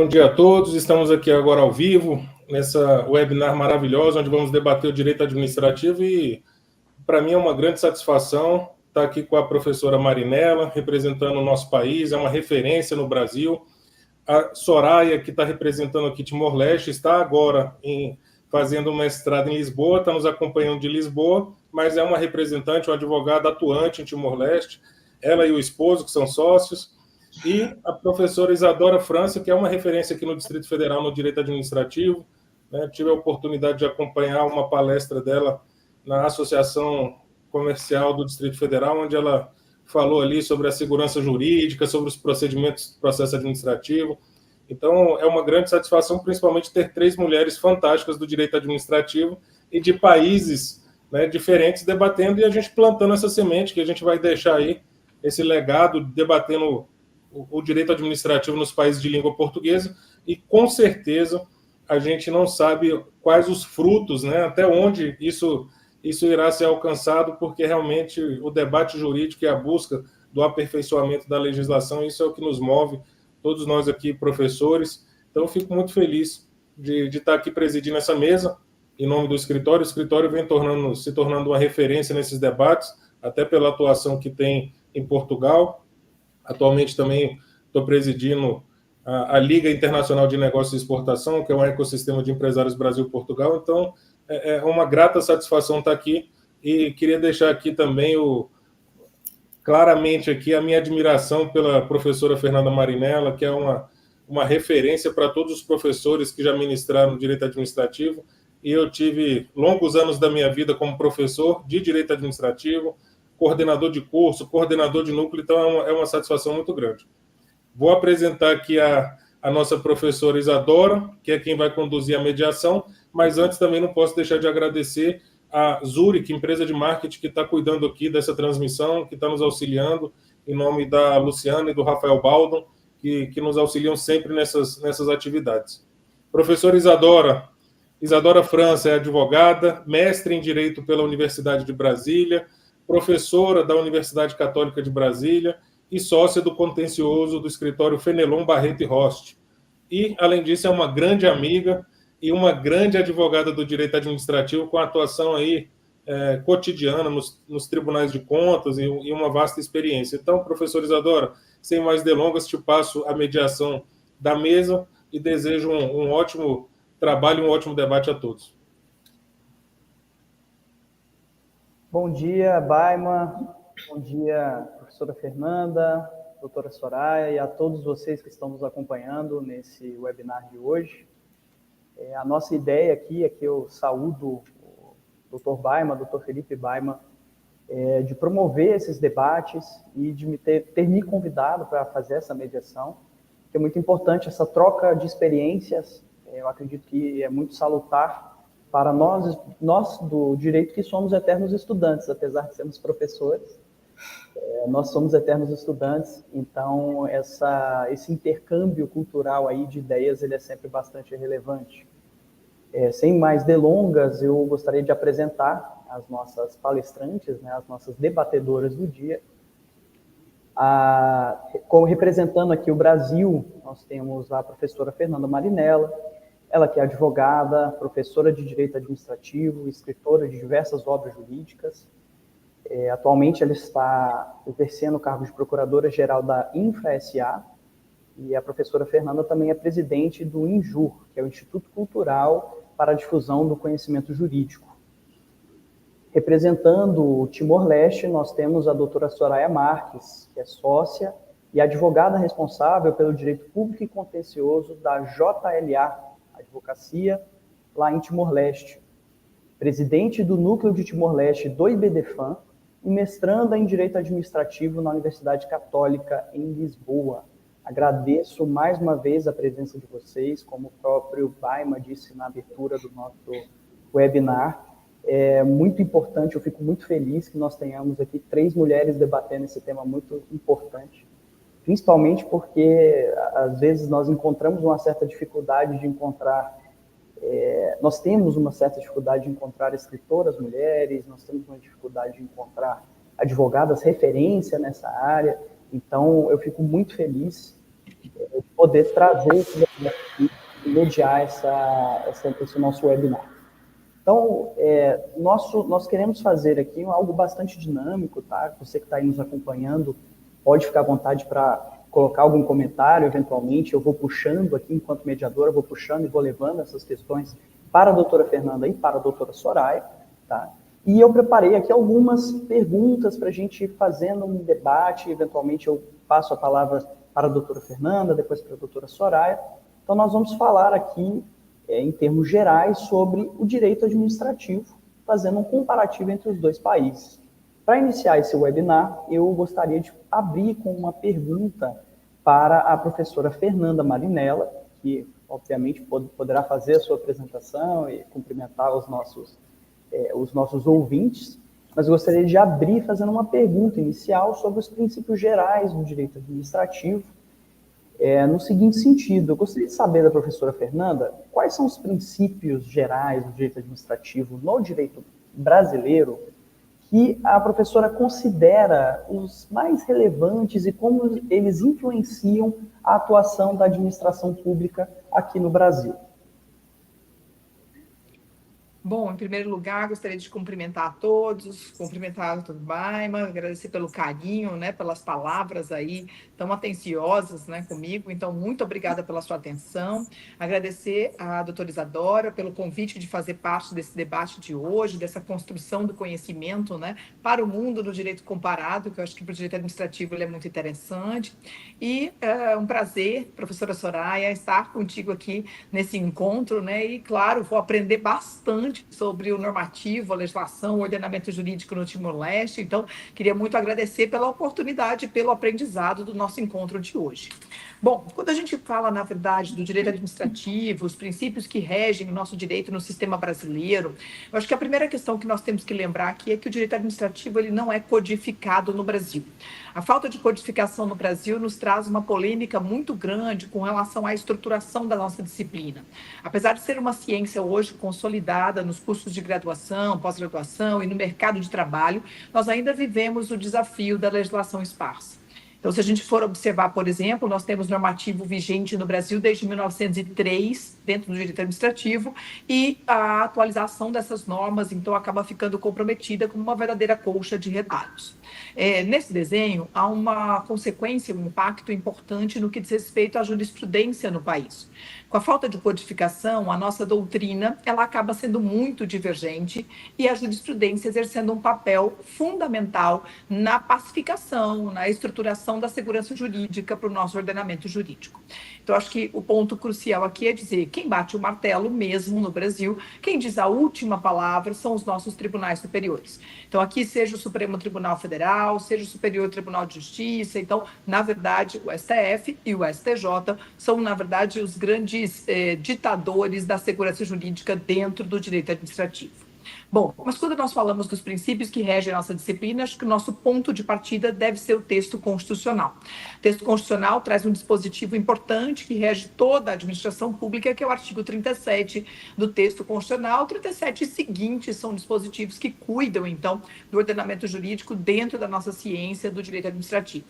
Bom dia a todos. Estamos aqui agora ao vivo, nessa webinar maravilhosa, onde vamos debater o direito administrativo e, para mim, é uma grande satisfação estar aqui com a professora Marinela, representando o nosso país, é uma referência no Brasil. A Soraya, que está representando aqui Timor-Leste, está agora fazendo um mestrado em Lisboa, está nos acompanhando de Lisboa, mas é uma representante, uma advogada atuante em Timor-Leste, ela e o esposo, que são sócios, e a professora Isadora França, que é uma referência aqui no Distrito Federal no direito administrativo, né? Tive a oportunidade de acompanhar uma palestra dela na Associação Comercial do Distrito Federal, onde ela falou ali sobre a segurança jurídica, sobre os procedimentos do processo administrativo. Então, é uma grande satisfação, principalmente, ter 3 mulheres fantásticas do direito administrativo e de países, né, diferentes, debatendo e a gente plantando essa semente que a gente vai deixar aí, esse legado, debatendo o direito administrativo nos países de língua portuguesa, e com certeza a gente não sabe quais os frutos, né, até onde isso irá ser alcançado, porque realmente o debate jurídico e a busca do aperfeiçoamento da legislação, isso é o que nos move, todos nós aqui, professores. Então, eu fico muito feliz de estar aqui presidindo essa mesa, em nome do escritório. O escritório vem se tornando uma referência nesses debates, até pela atuação que tem em Portugal. Atualmente também estou presidindo a Liga Internacional de Negócios e Exportação, que é um ecossistema de empresários Brasil-Portugal. Então, é uma grata satisfação estar aqui e queria deixar aqui também claramente aqui a minha admiração pela professora Fernanda Marinella, que é uma referência para todos os professores que já ministraram direito administrativo, e eu tive longos anos da minha vida como professor de direito administrativo, coordenador de curso, coordenador de núcleo, então é uma satisfação muito grande. Vou apresentar aqui a nossa professora Isadora, que é quem vai conduzir a mediação, mas antes também não posso deixar de agradecer a Zurich, empresa de marketing, que está cuidando aqui dessa transmissão, que está nos auxiliando, em nome da Luciana e do Rafael Baldon, que nos auxiliam sempre nessas atividades. Professora Isadora França é advogada, mestre em Direito pela Universidade de Brasília, professora da Universidade Católica de Brasília e sócia do contencioso do escritório Fenelon Barreto e Rost. E, além disso, é uma grande amiga e uma grande advogada do direito administrativo, com atuação aí cotidiana nos tribunais de contas e uma vasta experiência. Então, professora Isadora, sem mais delongas, te passo a mediação da mesa e desejo um ótimo trabalho e um ótimo debate a todos. Bom dia, Baima. Bom dia, professora Fernanda, doutora Soraya e a todos vocês que estão nos acompanhando nesse webinar de hoje. A nossa ideia aqui é que eu saúdo o doutor Baima, doutor Felipe Baima, de promover esses debates e de ter me convidado para fazer essa mediação, que é muito importante essa troca de experiências. Eu acredito que é muito salutar para nós do direito, que somos eternos estudantes, apesar de sermos professores. Nós somos eternos estudantes, então esse intercâmbio cultural aí de ideias, ele é sempre bastante relevante. Sem mais delongas, eu gostaria de apresentar as nossas palestrantes, né, as nossas debatedoras do dia. Como representando aqui o Brasil, nós temos a professora Fernanda Marinella, ela que é advogada, professora de Direito Administrativo, escritora de diversas obras jurídicas. Atualmente ela está exercendo o cargo de Procuradora-Geral da Infra-SA, e a professora Fernanda também é presidente do INJUR, que é o Instituto Cultural para a Difusão do Conhecimento Jurídico. Representando o Timor-Leste, nós temos a doutora Soraya Marques, que é sócia e advogada responsável pelo direito público e contencioso da JLA, Advocacia, lá em Timor-Leste. Presidente do Núcleo de Timor-Leste do IBDFAN e mestranda em Direito Administrativo na Universidade Católica em Lisboa. Agradeço mais uma vez a presença de vocês, como o próprio Baima disse na abertura do nosso webinar. É muito importante, eu fico muito feliz que nós tenhamos aqui 3 mulheres debatendo esse tema muito importante, principalmente porque, às vezes, nós encontramos uma certa dificuldade de encontrar, nós temos uma certa dificuldade de encontrar escritoras mulheres, nós temos uma dificuldade de encontrar advogadas referência nessa área. Então, eu fico muito feliz de poder trazer esse e mediar esse nosso webinar. Então, nós queremos fazer aqui algo bastante dinâmico, tá? Você que está aí nos acompanhando, pode ficar à vontade para colocar algum comentário, eventualmente. Eu vou puxando aqui, enquanto mediadora, vou puxando e vou levando essas questões para a doutora Fernanda e para a doutora Soraya, tá? E eu preparei aqui algumas perguntas para a gente ir fazendo um debate. Eventualmente, eu passo a palavra para a doutora Fernanda, depois para a doutora Soraya. Então, nós vamos falar aqui, em termos gerais, sobre o direito administrativo, fazendo um comparativo entre os dois países. Para iniciar esse webinar, eu gostaria de abrir com uma pergunta para a professora Fernanda Marinella, que, obviamente, poderá fazer a sua apresentação e cumprimentar os nossos ouvintes, mas eu gostaria de abrir fazendo uma pergunta inicial sobre os princípios gerais do direito administrativo, no seguinte sentido: eu gostaria de saber da professora Fernanda quais são os princípios gerais do direito administrativo no direito brasileiro que a professora considera os mais relevantes e como eles influenciam a atuação da administração pública aqui no Brasil. Bom, em primeiro lugar, gostaria de cumprimentar a todos, cumprimentar a doutor Baiman, agradecer pelo carinho, né, pelas palavras aí tão atenciosas, né, comigo. Então, muito obrigada pela sua atenção. Agradecer à doutora Isadora pelo convite de fazer parte desse debate de hoje, dessa construção do conhecimento, né, para o mundo do direito comparado, que eu acho que para o direito administrativo ele é muito interessante. E um prazer, professora Soraya, estar contigo aqui nesse encontro, né, e, claro, vou aprender bastante sobre o normativo, a legislação, o ordenamento jurídico no Timor-Leste. Então, queria muito agradecer pela oportunidade e pelo aprendizado do nosso encontro de hoje. Bom, quando a gente fala, na verdade, do direito administrativo, os princípios que regem o nosso direito no sistema brasileiro, eu acho que a primeira questão que nós temos que lembrar aqui é que o direito administrativo ele não é codificado no Brasil. A falta de codificação no Brasil nos traz uma polêmica muito grande com relação à estruturação da nossa disciplina. Apesar de ser uma ciência hoje consolidada nos cursos de graduação, pós-graduação e no mercado de trabalho, nós ainda vivemos o desafio da legislação esparsa. Então, se a gente for observar, por exemplo, nós temos normativo vigente no Brasil desde 1903, dentro do direito administrativo, e a atualização dessas normas, então, acaba ficando comprometida como uma verdadeira colcha de retalhos. Nesse desenho, há uma consequência, um impacto importante no que diz respeito à jurisprudência no país. Com a falta de codificação, a nossa doutrina ela acaba sendo muito divergente e a jurisprudência exercendo um papel fundamental na pacificação, na estruturação da segurança jurídica para o nosso ordenamento jurídico. Então, acho que o ponto crucial aqui é dizer quem bate o martelo mesmo no Brasil, quem diz a última palavra são os nossos tribunais superiores. Então, aqui seja o Supremo Tribunal Federal, seja o Superior Tribunal de Justiça. Então, na verdade, o STF e o STJ são, na verdade, os grandes ditadores da segurança jurídica dentro do direito administrativo. Bom, mas quando nós falamos dos princípios que regem a nossa disciplina, acho que o nosso ponto de partida deve ser o texto constitucional. O texto constitucional traz um dispositivo importante que rege toda a administração pública, que é o artigo 37 do texto constitucional. 37 e seguintes são dispositivos que cuidam, então, do ordenamento jurídico dentro da nossa ciência do direito administrativo.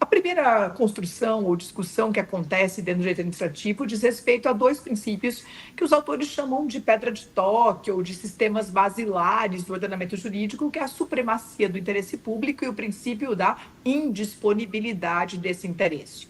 A primeira construção ou discussão que acontece dentro do direito administrativo diz respeito a dois princípios que os autores chamam de pedra de toque ou de sistemas basilares do ordenamento jurídico, que é a supremacia do interesse público e o princípio da indisponibilidade desse interesse.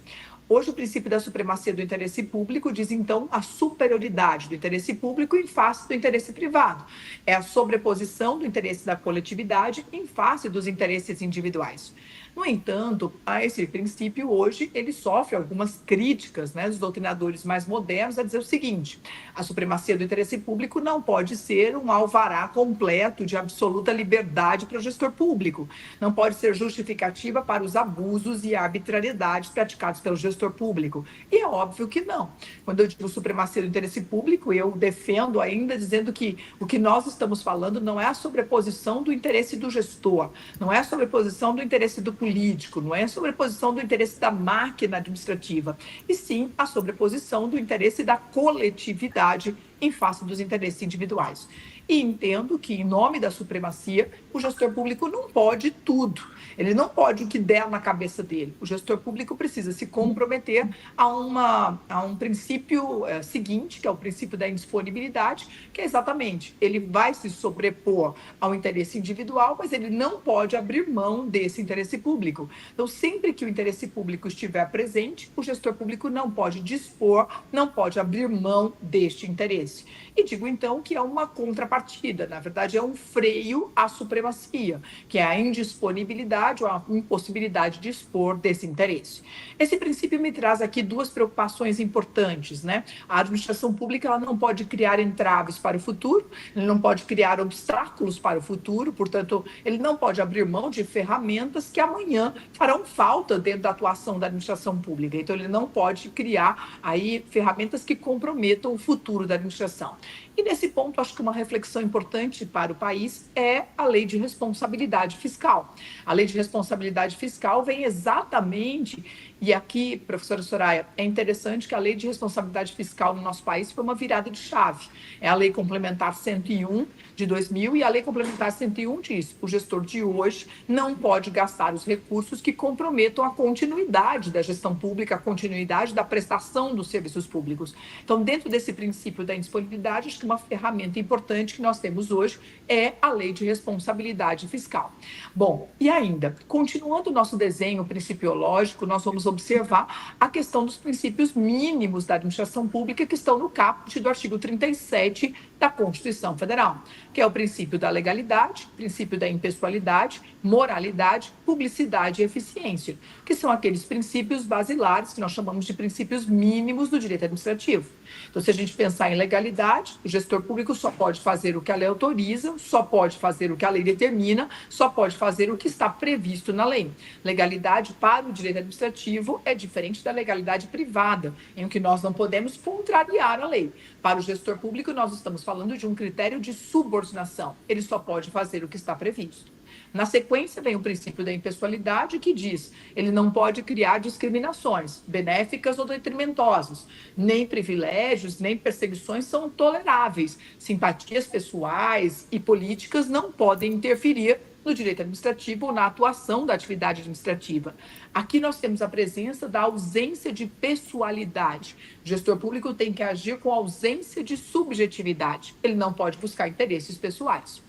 Hoje, o princípio da supremacia do interesse público diz, então, a superioridade do interesse público em face do interesse privado. É a sobreposição do interesse da coletividade em face dos interesses individuais. No entanto, a esse princípio, hoje, ele sofre algumas críticas, né, dos doutrinadores mais modernos, a dizer o seguinte: a supremacia do interesse público não pode ser um alvará completo de absoluta liberdade para o gestor público. Não pode ser justificativa para os abusos e arbitrariedades praticados pelo gestor público. E é óbvio que não. Quando eu digo supremacia do interesse público, eu defendo ainda dizendo que o que nós estamos falando não é a sobreposição do interesse do gestor, não é a sobreposição do interesse do político, não é a sobreposição do interesse da máquina administrativa, e sim a sobreposição do interesse da coletividade em face dos interesses individuais. E entendo que, em nome da supremacia, o gestor público não pode tudo. Ele não pode o que der na cabeça dele. O gestor público precisa se comprometer a um princípio seguinte, que é o princípio da indisponibilidade, que é exatamente, ele vai se sobrepor ao interesse individual, mas ele não pode abrir mão desse interesse público. Então, sempre que o interesse público estiver presente, o gestor público não pode dispor, não pode abrir mão deste interesse. E digo, então, que é uma contrapartida, na verdade, é um freio à supremacia, que é a indisponibilidade ou a impossibilidade de expor desse interesse. Esse princípio me traz aqui duas preocupações importantes, né? A administração pública ela não pode criar entraves para o futuro, ele não pode criar obstáculos para o futuro, portanto, ele não pode abrir mão de ferramentas que amanhã farão falta dentro da atuação da administração pública. Então, ele não pode criar aí ferramentas que comprometam o futuro da administração. E nesse ponto, acho que uma reflexão importante para o país é a lei de responsabilidade fiscal. A lei de responsabilidade fiscal vem exatamente, e aqui, professora Soraya, é interessante que a lei de responsabilidade fiscal no nosso país foi uma virada de chave. É a lei complementar 101 de 2000 e a lei complementar 101 diz: o gestor de hoje não pode gastar os recursos que comprometam a continuidade da gestão pública, a continuidade da prestação dos serviços públicos. Então, dentro desse princípio da indisponibilidade, acho que uma ferramenta importante que nós temos hoje é a lei de responsabilidade fiscal. Bom, e ainda, continuando o nosso desenho principiológico, nós vamos observar a questão dos princípios mínimos da administração pública que estão no caput do artigo 37 da Constituição Federal, que é o princípio da legalidade, princípio da impessoalidade, moralidade, publicidade e eficiência, que são aqueles princípios basilares que nós chamamos de princípios mínimos do direito administrativo. Então, se a gente pensar em legalidade, o gestor público só pode fazer o que a lei autoriza, só pode fazer o que a lei determina, só pode fazer o que está previsto na lei. Legalidade para o direito administrativo é diferente da legalidade privada, em que nós não podemos contrariar a lei. Para o gestor público, nós estamos falando de um critério de subordinação. Ele só pode fazer o que está previsto. Na sequência, vem o princípio da impessoalidade, que diz: ele não pode criar discriminações, benéficas ou detrimentosas. Nem privilégios, nem perseguições são toleráveis. Simpatias pessoais e políticas não podem interferir no direito administrativo ou na atuação da atividade administrativa. Aqui nós temos a presença da ausência de pessoalidade. O gestor público tem que agir com ausência de subjetividade. Ele não pode buscar interesses pessoais.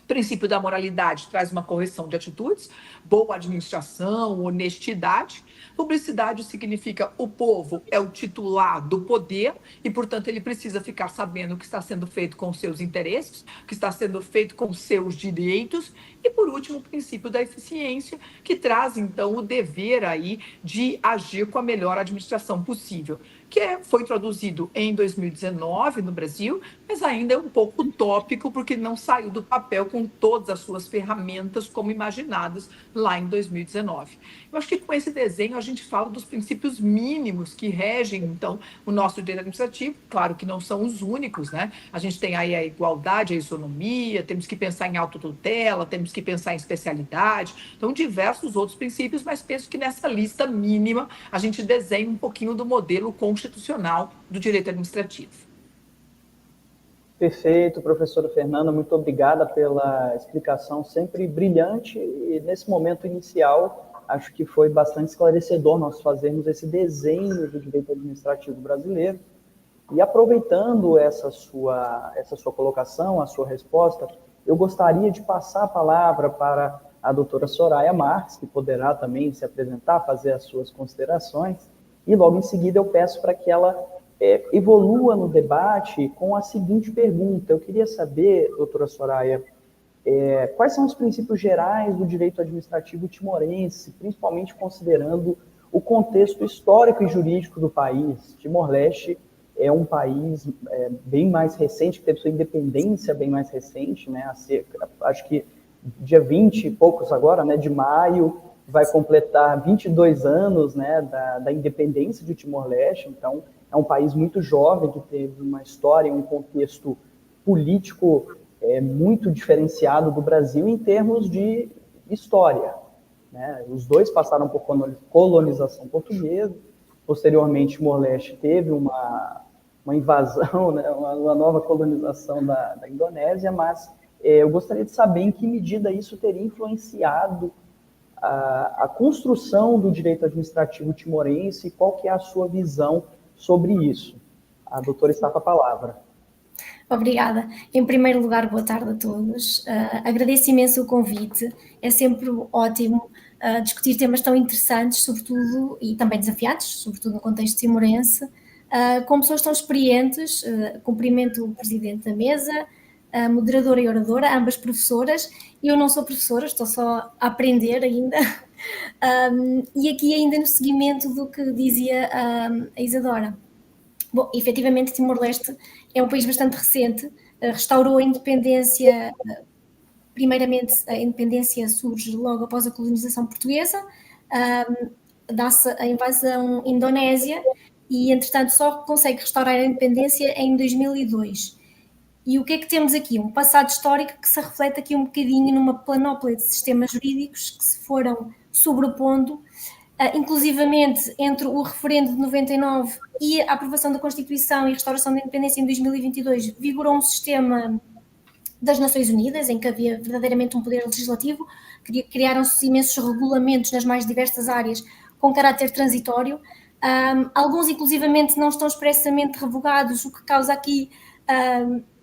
O princípio da moralidade traz uma correção de atitudes, boa administração, honestidade. Publicidade significa o povo é o titular do poder e, portanto, ele precisa ficar sabendo o que está sendo feito com os seus interesses, o que está sendo feito com os seus direitos. E, por último, o princípio da eficiência, que traz, então, o dever aí de agir com a melhor administração possível, que foi introduzido em 2019 no Brasil, mas ainda é um pouco utópico, porque não saiu do papel com todas as suas ferramentas como imaginadas lá em 2019. Eu acho que com esse desenho a gente fala dos princípios mínimos que regem, então, o nosso direito administrativo. Claro que não são os únicos, né? A gente tem aí a igualdade, a isonomia, temos que pensar em autotutela, temos que pensar em especialidade, então diversos outros princípios, mas penso que nessa lista mínima a gente desenha um pouquinho do modelo constitucional do direito administrativo. Perfeito, professora Fernanda, muito obrigada pela explicação sempre brilhante e nesse momento inicial acho que foi bastante esclarecedor nós fazermos esse desenho do direito administrativo brasileiro. E aproveitando essa sua colocação, a sua resposta, eu gostaria de passar a palavra para a doutora Soraya Marques, que poderá também se apresentar, fazer as suas considerações, e logo em seguida eu peço para que ela evolua no debate com a seguinte pergunta. Eu queria saber, doutora Soraya, quais são os princípios gerais do direito administrativo timorense, principalmente considerando o contexto histórico e jurídico do país. Timor-Leste é um país bem mais recente, que teve sua independência bem mais recente, né? Acho que dia 20 e poucos agora, né, de maio, vai completar 22 anos, né, da independência de Timor-Leste. Então, é um país muito jovem, que teve uma história, um contexto político muito diferenciado do Brasil em termos de história, né? Os dois passaram por colonização portuguesa. Posteriormente, Timor-Leste teve uma uma invasão, né, uma nova colonização da Indonésia, mas eu gostaria de saber em que medida isso teria influenciado a construção do direito administrativo timorense e qual que é a sua visão sobre isso. A doutora está com a palavra. Obrigada. Em primeiro lugar, boa tarde a todos. Agradeço imenso o convite. É sempre ótimo discutir temas tão interessantes, sobretudo, e também desafiantes, sobretudo no contexto timorense, com pessoas tão experientes. Cumprimento o presidente da mesa, a moderadora e oradora, ambas professoras. Eu não sou professora, estou só a aprender ainda. E aqui ainda no seguimento do que dizia a Isadora. Bom, efetivamente, Timor-Leste é um país bastante recente, restaurou a independência, primeiramente a independência surge logo após a colonização portuguesa, dá-se a invasão indonésia e, entretanto, só consegue restaurar a independência em 2002. E o que é que temos aqui? Um passado histórico que se reflete aqui um bocadinho numa panóplia de sistemas jurídicos que se foram sobrepondo, inclusivamente entre o referendo de 99 e a aprovação da Constituição e restauração da independência em 2022, vigorou um sistema das Nações Unidas, em que havia verdadeiramente um poder legislativo, criaram-se imensos regulamentos nas mais diversas áreas com caráter transitório, alguns inclusivamente não estão expressamente revogados, o que causa aqui,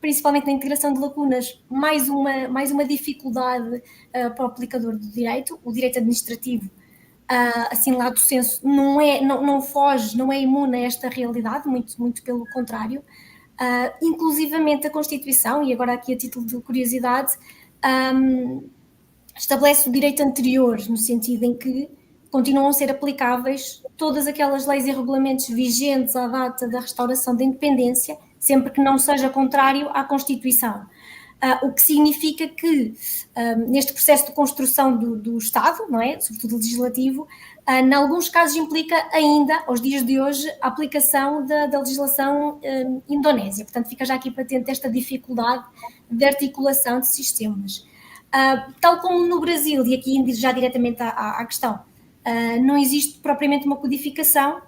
principalmente na integração de lacunas, mais uma dificuldade para o aplicador do direito. O direito administrativo, assim lá do senso, não foge, não é imune a esta realidade, muito pelo contrário. Inclusivamente a Constituição, e agora aqui a título de curiosidade, estabelece o direito anterior, no sentido em que continuam a ser aplicáveis todas aquelas leis e regulamentos vigentes à data da restauração da independência, sempre que não seja contrário à Constituição. O que significa que, neste processo de construção do Estado, não é? Sobretudo legislativo, em alguns casos implica ainda, aos dias de hoje, a aplicação da legislação indonésia. Portanto, fica já aqui patente esta dificuldade de articulação de sistemas. Tal como no Brasil, e aqui indo já diretamente à questão, não existe propriamente uma codificação,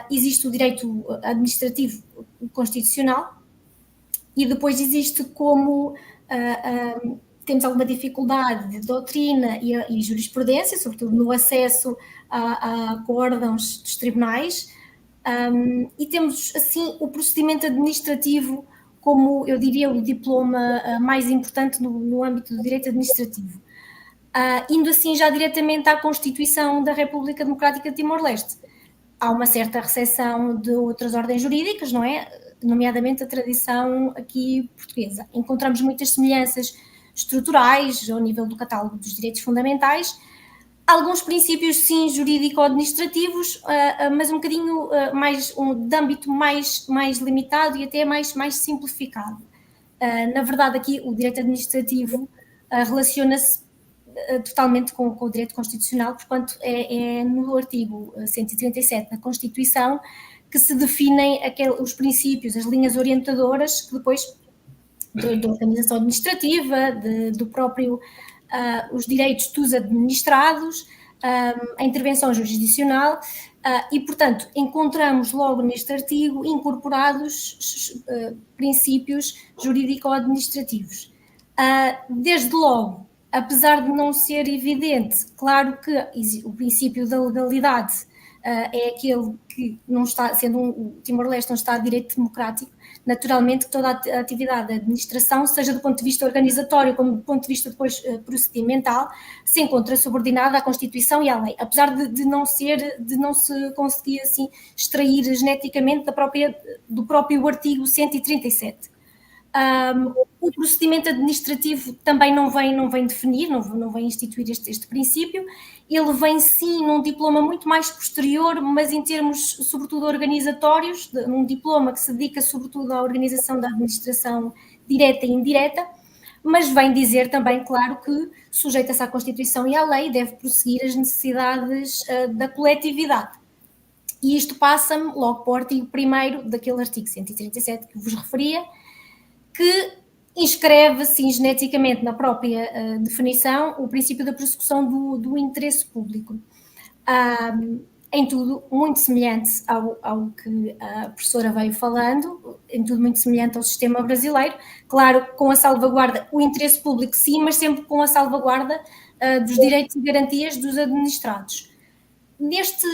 existe o direito administrativo constitucional, e depois existe como temos alguma dificuldade de doutrina e jurisprudência, sobretudo no acesso a acórdãos dos tribunais, e temos, assim, o procedimento administrativo como, eu diria, o diploma mais importante no âmbito do direito administrativo. Indo assim já diretamente à Constituição da República Democrática de Timor-Leste, há uma certa recepção de outras ordens jurídicas, não é? Nomeadamente a tradição aqui portuguesa. Encontramos muitas semelhanças estruturais ao nível do catálogo dos direitos fundamentais, alguns princípios, sim, jurídico-administrativos, mas um bocadinho mais de âmbito mais limitado e até mais simplificado. Na verdade, aqui o direito administrativo relaciona-se totalmente com o direito constitucional, porquanto é no artigo 137 da Constituição que se definem os princípios, as linhas orientadoras que depois da organização administrativa, do próprio, os direitos dos administrados, a intervenção jurisdicional, e, portanto, encontramos logo neste artigo incorporados princípios jurídico-administrativos. Desde logo, apesar de não ser evidente, claro que o princípio da legalidade é aquele que não está, sendo o Timor-Leste um Estado de direito democrático, naturalmente que toda a atividade da administração, seja do ponto de vista organizatório como do ponto de vista depois procedimental, se encontra subordinada à Constituição e à lei, apesar de não se conseguir assim extrair geneticamente do próprio artigo 137. O procedimento administrativo também não vem definir, não vem instituir este princípio. Ele vem sim num diploma muito mais posterior, mas em termos sobretudo organizatórios, num diploma que se dedica sobretudo à organização da administração direta e indireta, mas vem dizer também, claro, que sujeita-se à Constituição e à lei, deve prosseguir as necessidades da coletividade. E isto passa-me logo para o artigo 1º daquele artigo 137 que vos referia, que inscreve, assim, geneticamente na própria definição, o princípio da prossecução do interesse público. em tudo muito semelhante ao que a professora veio falando, em tudo muito semelhante ao sistema brasileiro, claro, com a salvaguarda, o interesse público sim, mas sempre com a salvaguarda dos direitos e garantias dos administrados. Neste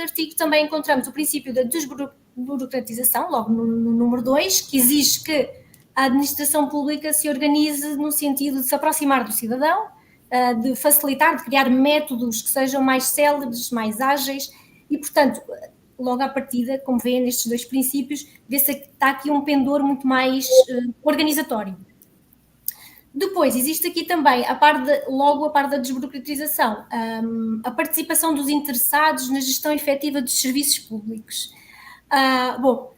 artigo também encontramos o princípio da desburocratização, logo no número 2, que exige que a administração pública se organize no sentido de se aproximar do cidadão, de facilitar, de criar métodos que sejam mais céleres, mais ágeis e, portanto, logo à partida, como veem nestes 2 princípios, vê-se que está aqui um pendor muito mais organizatório. Depois, existe aqui também, logo a par da desburocratização, a participação dos interessados na gestão efetiva dos serviços públicos. Bom,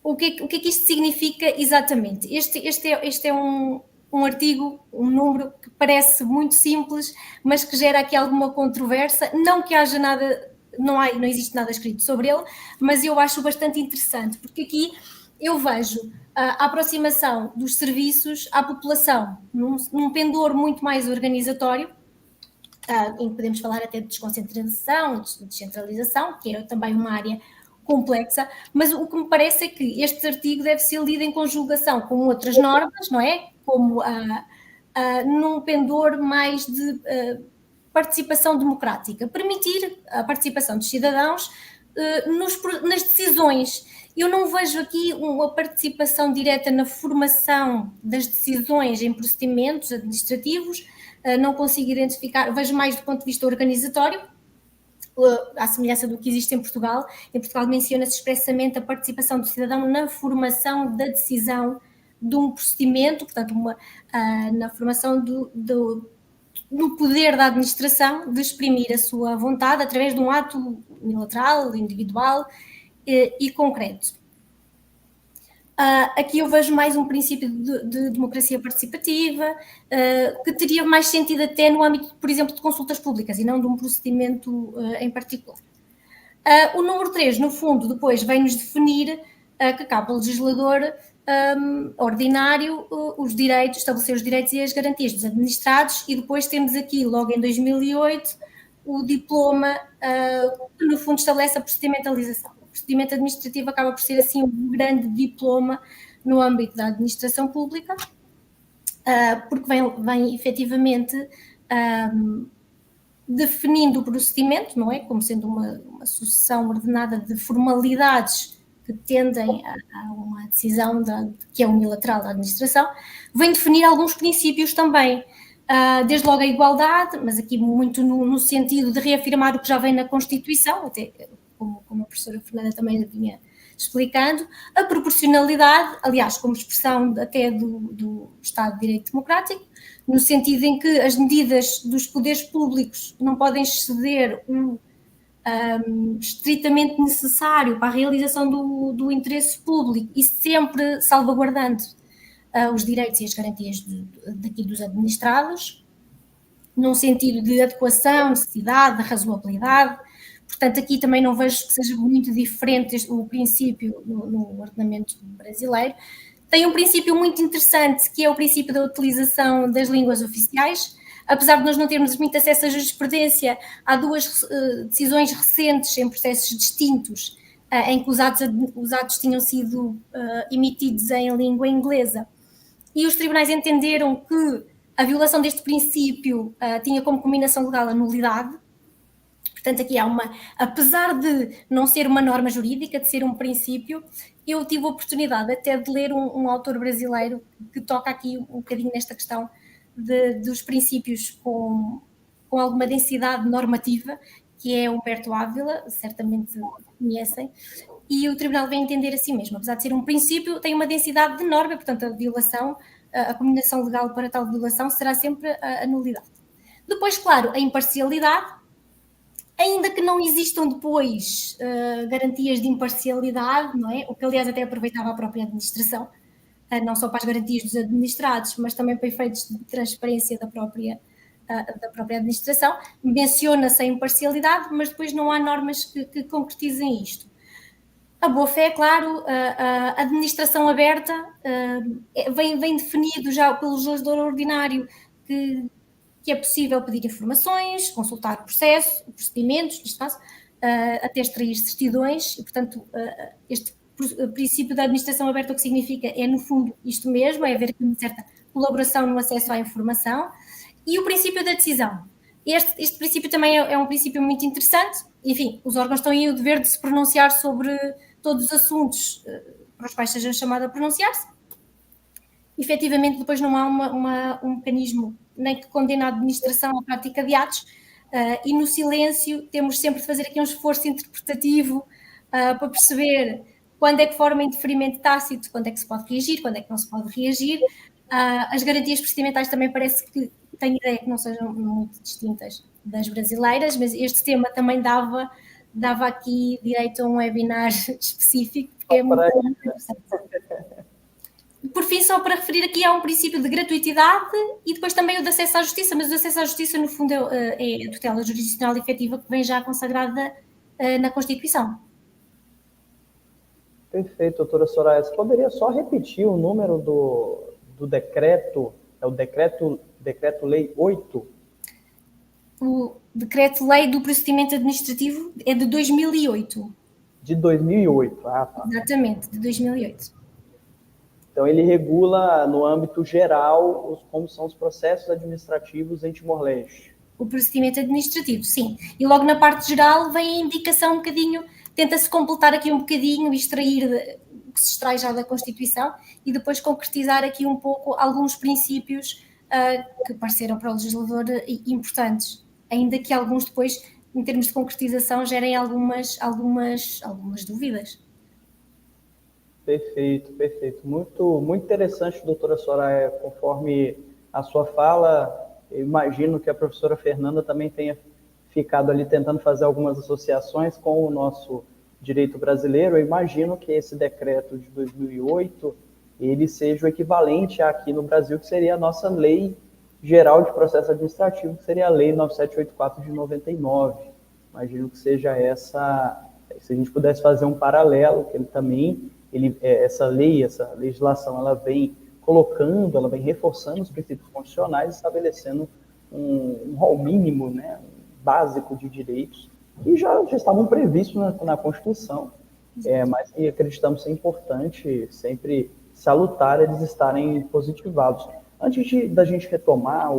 o que é que isto significa exatamente? Este é um artigo, um número que parece muito simples, mas que gera aqui alguma controvérsia. Não que haja nada, não existe nada escrito sobre ele, mas eu acho bastante interessante, porque aqui eu vejo a aproximação dos serviços à população num pendor muito mais organizatório, em que podemos falar até de desconcentração, de descentralização, que é também uma área complexa, mas o que me parece é que este artigo deve ser lido em conjugação com outras normas, não é? Como num pendor mais de participação democrática, permitir a participação dos cidadãos nas decisões. Eu não vejo aqui uma participação direta na formação das decisões em procedimentos administrativos, não consigo identificar, vejo mais do ponto de vista organizatório, à semelhança do que existe em Portugal. Em Portugal menciona-se expressamente a participação do cidadão na formação da decisão de um procedimento, portanto, na formação no poder da administração de exprimir a sua vontade através de um ato unilateral, individual e concreto. Aqui eu vejo mais um princípio de democracia participativa, que teria mais sentido até no âmbito, por exemplo, de consultas públicas e não de um procedimento em particular. O número 3, no fundo, depois vem-nos definir que cabe ao legislador ordinário os direitos, estabelecer os direitos e as garantias dos administrados, e depois temos aqui, logo em 2008, o diploma que, no fundo, estabelece a procedimentalização. O procedimento administrativo acaba por ser, assim, um grande diploma no âmbito da administração pública, porque vem efetivamente definindo o procedimento, não é? Como sendo uma sucessão ordenada de formalidades que tendem a uma decisão que é unilateral da administração, vem definir alguns princípios também, desde logo a igualdade, mas aqui muito no sentido de reafirmar o que já vem na Constituição, até como a professora Fernanda também vinha explicando, a proporcionalidade, aliás, como expressão até do Estado de Direito Democrático, no sentido em que as medidas dos poderes públicos não podem exceder estritamente necessário para a realização do interesse público e sempre salvaguardando os direitos e as garantias daqui dos administrados, num sentido de adequação, necessidade, razoabilidade. Portanto, aqui também não vejo que seja muito diferente o princípio no ordenamento brasileiro. Tem um princípio muito interessante, que é o princípio da utilização das línguas oficiais. Apesar de nós não termos muito acesso à jurisprudência, há 2 decisões recentes em processos distintos, em que os atos tinham sido emitidos em língua inglesa. E os tribunais entenderam que a violação deste princípio tinha como combinação legal a nulidade. Portanto, aqui há apesar de não ser uma norma jurídica, de ser um princípio, eu tive a oportunidade até de ler um autor brasileiro que toca aqui um bocadinho nesta questão dos princípios com alguma densidade normativa, que é Humberto Ávila, certamente conhecem, e o Tribunal vem entender assim mesmo, apesar de ser um princípio, tem uma densidade de norma, portanto a violação, a combinação legal para tal violação será sempre a nulidade. Depois, claro, a imparcialidade, ainda que não existam depois garantias de imparcialidade, não é? O que aliás até aproveitava a própria administração, não só para as garantias dos administrados, mas também para efeitos de transparência da própria administração. Menciona-se a imparcialidade, mas depois não há normas que concretizem isto. A boa-fé, claro, a administração aberta vem definido já pelo legislador ordinário que é possível pedir informações, consultar procedimentos, neste caso, até extrair certidões, e, portanto, este princípio da administração aberta, o que significa é, no fundo, isto mesmo, é haver aqui uma certa colaboração no acesso à informação, e o princípio da decisão. Este princípio também é um princípio muito interessante. Enfim, os órgãos têm o dever de se pronunciar sobre todos os assuntos para os quais sejam chamados a pronunciar-se. Efetivamente, depois não há um mecanismo nem que condena a administração à prática de atos, e no silêncio temos sempre de fazer aqui um esforço interpretativo para perceber quando é que forma indeferimento tácito, quando é que se pode reagir, quando é que não se pode reagir. As garantias procedimentais também parece que tenho ideia que não sejam muito distintas das brasileiras, mas este tema também dava aqui direito a um webinar específico, porque é muito interessante. Por fim, só para referir aqui, há um princípio de gratuitidade e depois também o de acesso à justiça, mas o acesso à justiça, no fundo, é a tutela jurisdicional efetiva que vem já consagrada na Constituição. Perfeito, doutora Soraya. Você poderia só repetir o número do decreto? É o Decreto-Lei 8? O Decreto-Lei do Procedimento Administrativo é de 2008. De 2008, tá. Exatamente, de 2008. Então, ele regula, no âmbito geral, como são os processos administrativos em Timor-Leste. O procedimento administrativo, sim. E logo na parte geral vem a indicação um bocadinho, tenta-se completar aqui um bocadinho, extrair o que se extrai já da Constituição e depois concretizar aqui um pouco alguns princípios que pareceram para o legislador importantes, ainda que alguns depois, em termos de concretização, gerem algumas dúvidas. Perfeito. Muito interessante, doutora Soraya. Conforme a sua fala, eu imagino que a professora Fernanda também tenha ficado ali tentando fazer algumas associações com o nosso direito brasileiro. Eu imagino que esse decreto de 2008, ele seja o equivalente aqui no Brasil, que seria a nossa Lei Geral de Processo Administrativo, que seria a Lei 9784 de 99. Imagino que seja essa, se a gente pudesse fazer um paralelo, que ele também... essa legislação, ela vem colocando, ela vem reforçando os princípios constitucionais, estabelecendo um rol mínimo, né, básico de direitos, que já estavam previstos na Constituição, mas que acreditamos ser importante, sempre salutar eles estarem positivados. Antes da gente retomar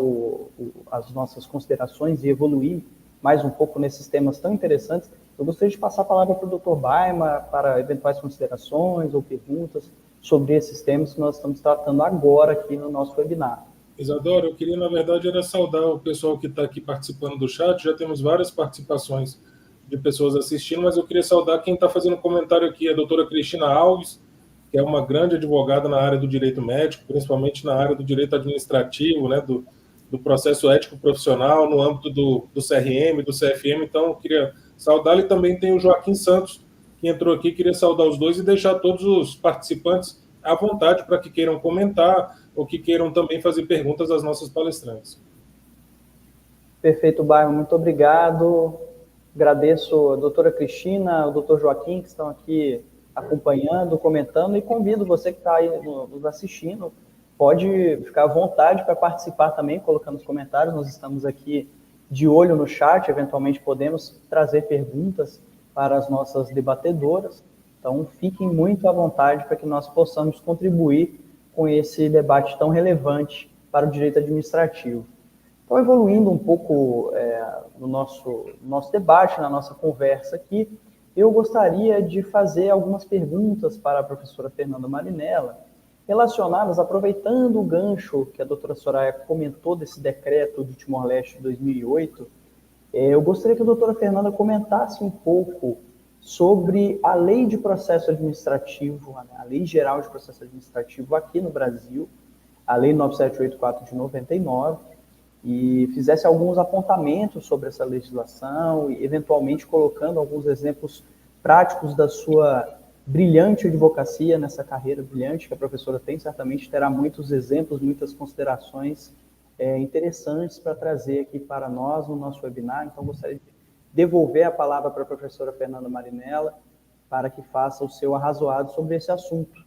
as nossas considerações e evoluir mais um pouco nesses temas tão interessantes, eu gostaria de passar a palavra para o Dr. Baima para eventuais considerações ou perguntas sobre esses temas que nós estamos tratando agora aqui no nosso webinar. Isadora, eu queria, na verdade, era saudar o pessoal que está aqui participando do chat. Já temos várias participações de pessoas assistindo, mas eu queria saudar quem está fazendo comentário aqui, a doutora Cristina Alves, que é uma grande advogada na área do direito médico, principalmente na área do direito administrativo, né, do processo ético profissional, no âmbito do CRM, do CFM. Então, eu queria saudá-la. E também tem o Joaquim Santos, que entrou aqui. Queria saudar os dois e deixar todos os participantes à vontade para que queiram comentar ou que queiram também fazer perguntas às nossas palestrantes. Perfeito, Bairro. Muito obrigado. Agradeço a doutora Cristina, o doutor Joaquim, que estão aqui acompanhando, comentando, e convido você que está aí nos assistindo, pode ficar à vontade para participar também, colocando os comentários. Nós estamos aqui de olho no chat, eventualmente podemos trazer perguntas para as nossas debatedoras. Então, fiquem muito à vontade para que nós possamos contribuir com esse debate tão relevante para o direito administrativo. Então, evoluindo um pouco no nosso debate, na nossa conversa aqui, eu gostaria de fazer algumas perguntas para a professora Fernanda Marinella, relacionadas, aproveitando o gancho que a doutora Soraya comentou desse decreto de Timor-Leste de 2008, eu gostaria que a doutora Fernanda comentasse um pouco sobre a Lei de Processo Administrativo, a Lei Geral de Processo Administrativo aqui no Brasil, a Lei 9784 de 99, e fizesse alguns apontamentos sobre essa legislação e, eventualmente, colocando alguns exemplos práticos da sua brilhante advocacia, nessa carreira brilhante que a professora tem. Certamente terá muitos exemplos, muitas considerações interessantes para trazer aqui para nós no nosso webinar. Então, gostaria de devolver a palavra para a professora Fernanda Marinella para que faça o seu arrazoado sobre esse assunto.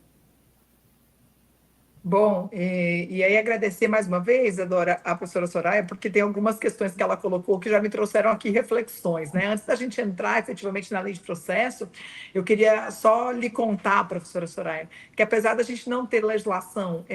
Bom, e aí agradecer mais uma vez, Adora, a professora Soraya, porque tem algumas questões que ela colocou que já me trouxeram aqui reflexões, né? Antes da gente entrar efetivamente na lei de processo, eu queria só lhe contar, professora Soraya, que apesar da gente não ter legislação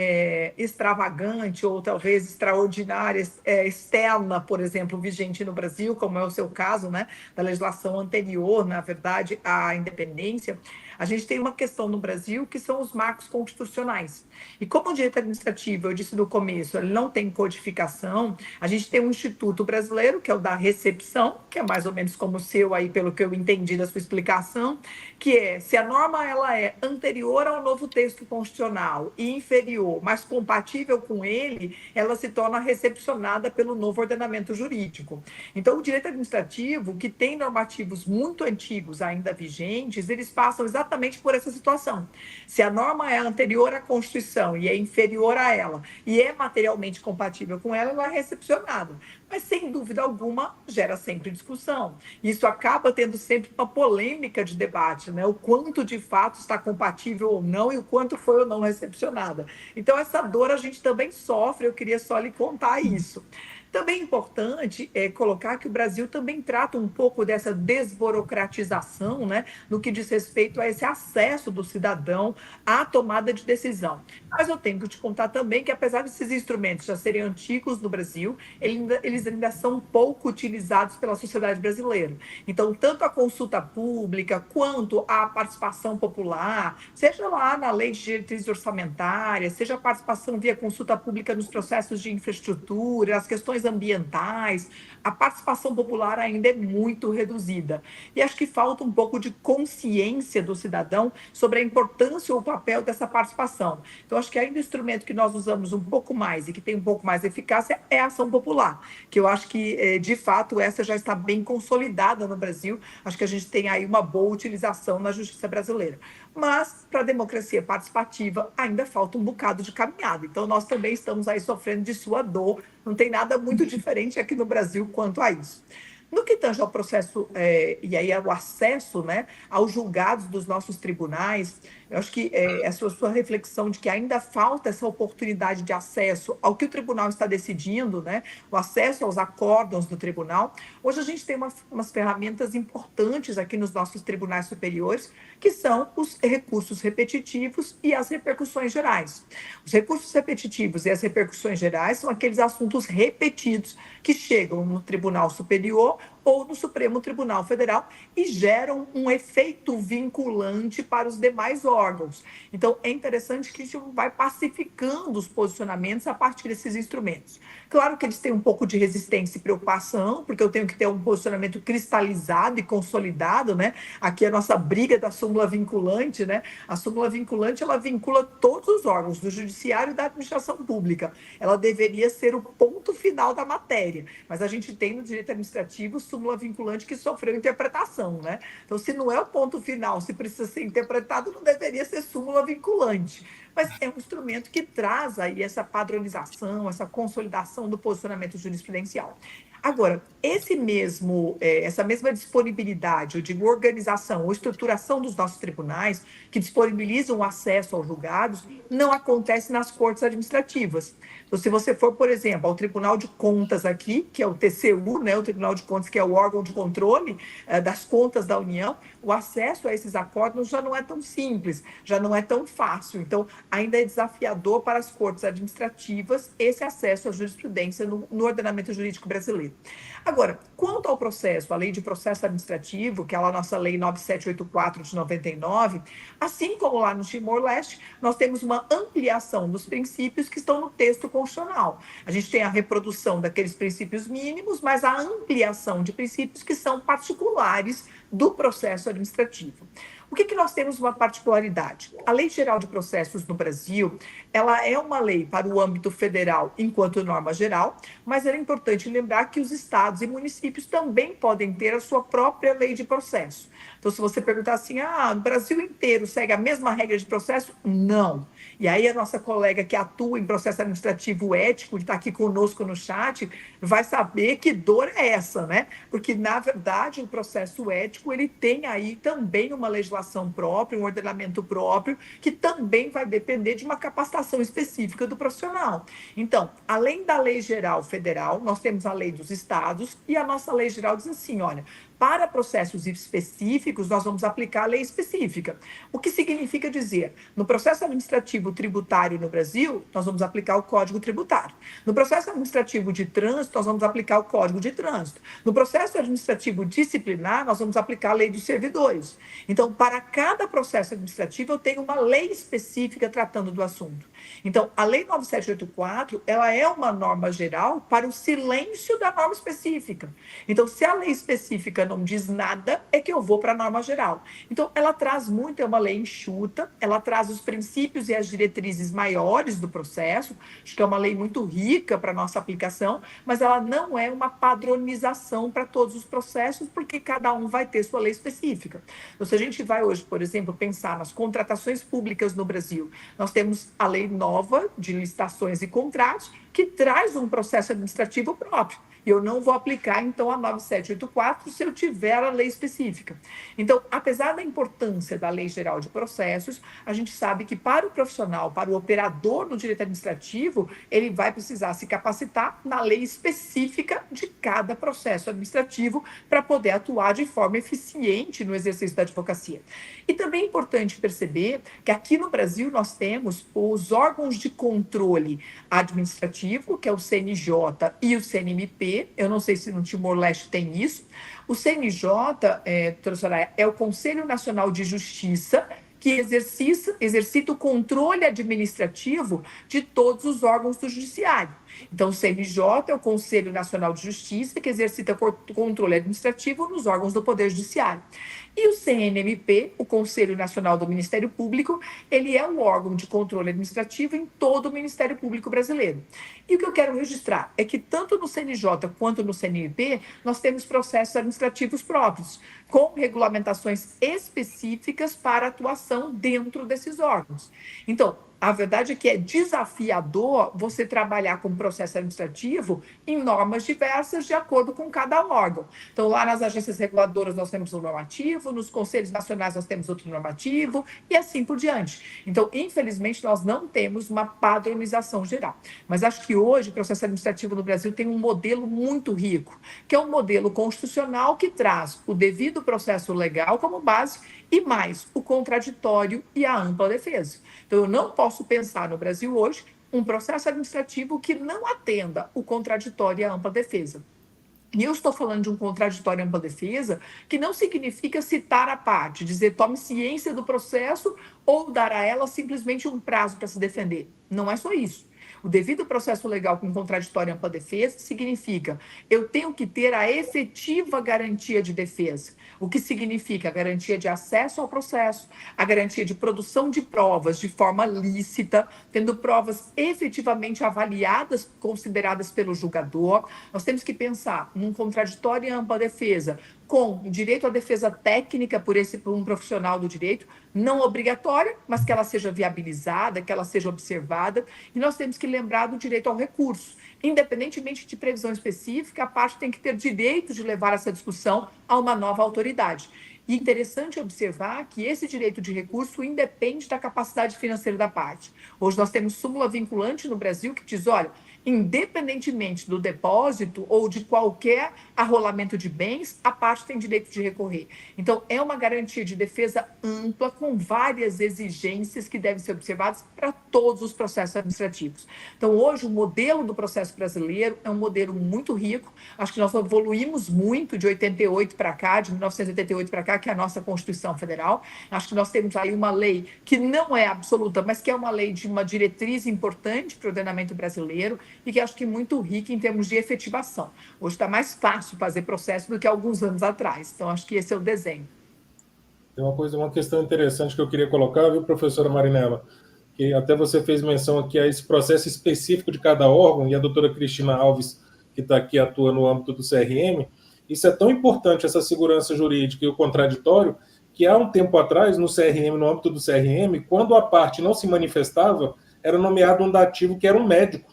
extravagante ou talvez extraordinária, externa, por exemplo, vigente no Brasil, como é o seu caso, né? Da legislação anterior, na verdade, à independência, a gente tem uma questão no Brasil que são os marcos constitucionais. E como o direito administrativo, eu disse no começo, ele não tem codificação, a gente tem um instituto brasileiro, que é o da recepção, que é mais ou menos como o seu aí, pelo que eu entendi da sua explicação, que é, se a norma ela é anterior ao novo texto constitucional e inferior, mas compatível com ele, ela se torna recepcionada pelo novo ordenamento jurídico. Então, o direito administrativo, que tem normativos muito antigos ainda vigentes, eles passam exatamente por essa situação. Se a norma é anterior à Constituição e é inferior a ela, e é materialmente compatível com ela, ela é recepcionada. Mas, sem dúvida alguma, gera sempre discussão. Isso acaba tendo sempre uma polêmica de debate, né? O quanto, de fato, está compatível ou não e o quanto foi ou não recepcionada. Então, essa dor a gente também sofre, eu queria só lhe contar isso. Também é importante colocar que o Brasil também trata um pouco dessa desburocratização, né, no que diz respeito a esse acesso do cidadão à tomada de decisão. Mas eu tenho que te contar também que, apesar desses instrumentos já serem antigos no Brasil, eles ainda são pouco utilizados pela sociedade brasileira. Então, tanto a consulta pública quanto a participação popular, seja lá na lei de diretrizes orçamentárias, seja a participação via consulta pública nos processos de infraestrutura, as questões ambientais, a participação popular ainda é muito reduzida. E acho que falta um pouco de consciência do cidadão sobre a importância ou o papel dessa participação. Então, acho que ainda o instrumento que nós usamos um pouco mais e que tem um pouco mais eficácia é a ação popular, que eu acho que, de fato, essa já está bem consolidada no Brasil. Acho que a gente tem aí uma boa utilização na justiça brasileira. Mas, para a democracia participativa, ainda falta um bocado de caminhada. Então, nós também estamos aí sofrendo de sua dor. Não tem nada muito diferente aqui no Brasil quanto a isso. No que tange ao processo, e aí ao acesso, né, aos julgados dos nossos tribunais, eu acho que essa sua reflexão de que ainda falta essa oportunidade de acesso ao que o tribunal está decidindo, né, o acesso aos acórdãos do tribunal. Hoje a gente tem umas ferramentas importantes aqui nos nossos tribunais superiores, que são os recursos repetitivos e as repercussões gerais. Os recursos repetitivos e as repercussões gerais são aqueles assuntos repetidos que chegam no Tribunal Superior ou no Supremo Tribunal Federal e geram um efeito vinculante para os demais órgãos. Então, é interessante que a gente vai pacificando os posicionamentos a partir desses instrumentos. Claro que eles têm um pouco de resistência e preocupação, porque eu tenho que ter um posicionamento cristalizado e consolidado, né? Aqui é a nossa briga da súmula vinculante, né? A súmula vinculante, ela vincula todos os órgãos, do judiciário e da administração pública. Ela deveria ser o ponto final da matéria, mas a gente tem no direito administrativo súmula vinculante que sofreu interpretação, né? Então, se não é o ponto final, se precisa ser interpretado, não deveria ser súmula vinculante. Mas é um instrumento que traz aí essa padronização, essa consolidação do posicionamento jurisprudencial. Agora, essa mesma disponibilidade, eu digo organização ou estruturação dos nossos tribunais, que disponibilizam o acesso aos julgados, não acontece nas cortes administrativas. Então, se você for, por exemplo, ao Tribunal de Contas aqui, que é o TCU, né, o Tribunal de Contas, que é o órgão de controle das contas da União, o acesso a esses acórdãos já não é tão simples, já não é tão fácil. Então, ainda é desafiador para as cortes administrativas esse acesso à jurisprudência no ordenamento jurídico brasileiro. Agora, quanto ao processo, a lei de processo administrativo, que é a nossa lei 9784 de 99, assim como lá no Timor-Leste, nós temos uma ampliação dos princípios que estão no texto constitucional. A gente tem a reprodução daqueles princípios mínimos, mas a ampliação de princípios que são particulares do processo administrativo. O que nós temos uma particularidade? A Lei Geral de Processos no Brasil, ela é uma lei para o âmbito federal enquanto norma geral, mas é importante lembrar que os estados e municípios também podem ter a sua própria lei de processo. Então, se você perguntar assim, o Brasil inteiro segue a mesma regra de processo? Não. E aí a nossa colega que atua em processo administrativo ético, que está aqui conosco no chat, vai saber que dor é essa, né? Porque, na verdade, o processo ético, ele tem aí também uma legislação legislação própria, um ordenamento próprio, que também vai depender de uma capacitação específica do profissional. Então, além da lei geral federal, nós temos a lei dos estados, e a nossa lei geral diz assim, olha, para processos específicos, nós vamos aplicar a lei específica. O que significa dizer, no processo administrativo tributário no Brasil, nós vamos aplicar o Código Tributário. No processo administrativo de trânsito, nós vamos aplicar o Código de Trânsito. No processo administrativo disciplinar, nós vamos aplicar a lei dos servidores. Então, para cada processo administrativo, eu tenho uma lei específica tratando do assunto. Então, a Lei 9784, ela é uma norma geral para o silêncio da norma específica. Então, se a lei específica não diz nada, é que eu vou para a norma geral. Então, ela traz muito, é uma lei enxuta, ela traz os princípios e as diretrizes maiores do processo, acho que é uma lei muito rica para a nossa aplicação, mas ela não é uma padronização para todos os processos, porque cada um vai ter sua lei específica. Então, se a gente vai hoje, por exemplo, pensar nas contratações públicas no Brasil, nós temos a lei nova de licitações e contratos, que traz um processo administrativo próprio. E eu não vou aplicar, então, a 9784 se eu tiver a lei específica. Então, apesar da importância da Lei Geral de Processos, a gente sabe que para o profissional, para o operador no direito administrativo, ele vai precisar se capacitar na lei específica de cada processo administrativo para poder atuar de forma eficiente no exercício da advocacia. E também é importante perceber que aqui no Brasil nós temos os órgãos de controle administrativo, que é o CNJ e o CNMP. Eu não sei se no Timor-Leste tem isso. O CNJ, doutora Soraya, é o Conselho Nacional de Justiça, que exercita o controle administrativo de todos os órgãos do judiciário. Então, o CNJ é o Conselho Nacional de Justiça, que exercita controle administrativo nos órgãos do Poder Judiciário. E o CNMP, o Conselho Nacional do Ministério Público, ele é um órgão de controle administrativo em todo o Ministério Público brasileiro. E o que eu quero registrar é que tanto no CNJ quanto no CNMP, nós temos processos administrativos próprios, com regulamentações específicas para atuação dentro desses órgãos. Então, a verdade é que é desafiador você trabalhar com processo administrativo em normas diversas de acordo com cada órgão. Então, lá nas agências reguladoras nós temos um normativo, nos conselhos nacionais nós temos outro normativo e assim por diante. Então, infelizmente, nós não temos uma padronização geral. Mas acho que hoje o processo administrativo no Brasil tem um modelo muito rico, que é um modelo constitucional que traz o devido processo legal como base e mais o contraditório e a ampla defesa. Então, eu não posso pensar no Brasil hoje um processo administrativo que não atenda o contraditório e a ampla defesa. E eu estou falando de um contraditório e ampla defesa que não significa citar a parte, dizer tome ciência do processo ou dar a ela simplesmente um prazo para se defender. Não é só isso. O devido processo legal com contraditório e ampla defesa significa eu tenho que ter a efetiva garantia de defesa, o que significa a garantia de acesso ao processo, a garantia de produção de provas de forma lícita, tendo provas efetivamente avaliadas, consideradas pelo julgador. Nós temos que pensar num contraditório e ampla defesa com direito à defesa técnica por um profissional do direito, não obrigatória, mas que ela seja viabilizada, que ela seja observada. E nós temos que lembrar do direito ao recurso. Independentemente de previsão específica, a parte tem que ter direito de levar essa discussão a uma nova autoridade. E interessante observar que esse direito de recurso independe da capacidade financeira da parte. Hoje nós temos súmula vinculante no Brasil que diz, olha, independentemente do depósito ou de qualquer arrolamento de bens, a parte tem direito de recorrer. Então, é uma garantia de defesa ampla, com várias exigências que devem ser observadas para todos os processos administrativos. Então, hoje, o modelo do processo brasileiro é um modelo muito rico. Acho que nós evoluímos muito de 88 para cá, de 1988 para cá, que é a nossa Constituição Federal. Acho que nós temos aí uma lei que não é absoluta, mas que é uma lei de uma diretriz importante para o ordenamento brasileiro, e que acho que muito rica em termos de efetivação. Hoje está mais fácil fazer processo do que alguns anos atrás. Então, acho que esse é o desenho. Tem uma questão interessante que eu queria colocar, viu, professora Marinella? Que até você fez menção aqui a esse processo específico de cada órgão, e a doutora Cristina Alves, que está aqui, atua no âmbito do CRM. Isso é tão importante, essa segurança jurídica e o contraditório, que há um tempo atrás, no CRM, no âmbito do CRM, quando a parte não se manifestava, era nomeado um dativo que era um médico.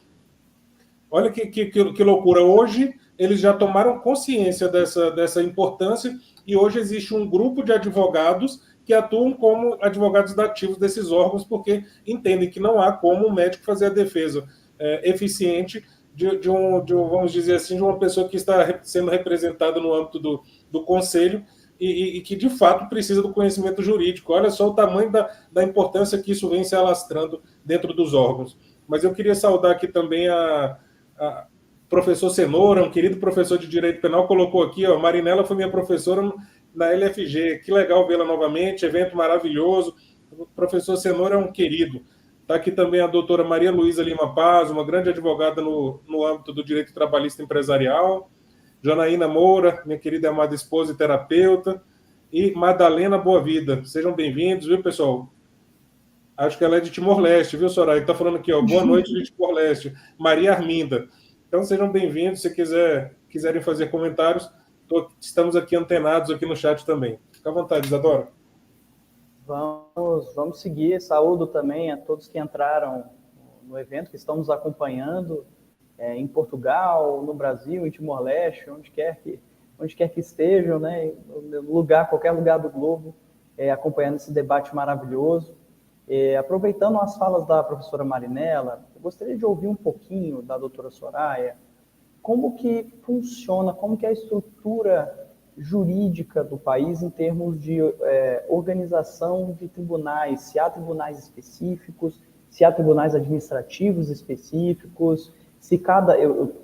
Olha que loucura. Hoje, eles já tomaram consciência dessa importância e hoje existe um grupo de advogados que atuam como advogados dativos desses órgãos, porque entendem que não há como o médico fazer a defesa eficiente vamos dizer assim, de uma pessoa que está sendo representada no âmbito do conselho e que, de fato, precisa do conhecimento jurídico. Olha só o tamanho da importância que isso vem se alastrando dentro dos órgãos. Mas eu queria saudar aqui também a professor Cenoura, um querido professor de Direito Penal, colocou aqui, ó, Marinela foi minha professora na LFG, que legal vê-la novamente, evento maravilhoso. O professor Cenoura é um querido. Está aqui também a doutora Maria Luísa Lima Paz, uma grande advogada no âmbito do direito trabalhista empresarial. Janaína Moura, minha querida e amada esposa e terapeuta. E Madalena Boavida. Sejam bem-vindos, viu, pessoal? Acho que ela é de Timor-Leste, viu, Soraya? Está falando aqui, ó, boa noite de Timor-Leste. Maria Arminda. Então, sejam bem-vindos. Se quiserem fazer comentários, estamos aqui antenados aqui no chat também. Fica à vontade, Isadora. Vamos seguir. Saúdo também a todos que entraram no evento, que estão nos acompanhando em Portugal, no Brasil, em Timor-Leste, onde quer que estejam, né, qualquer lugar do globo, acompanhando esse debate maravilhoso. Aproveitando as falas da professora Marinela, eu gostaria de ouvir um pouquinho da doutora Soraya, como que funciona, como que é a estrutura jurídica do país em termos de organização de tribunais, se há tribunais específicos, se há tribunais administrativos específicos,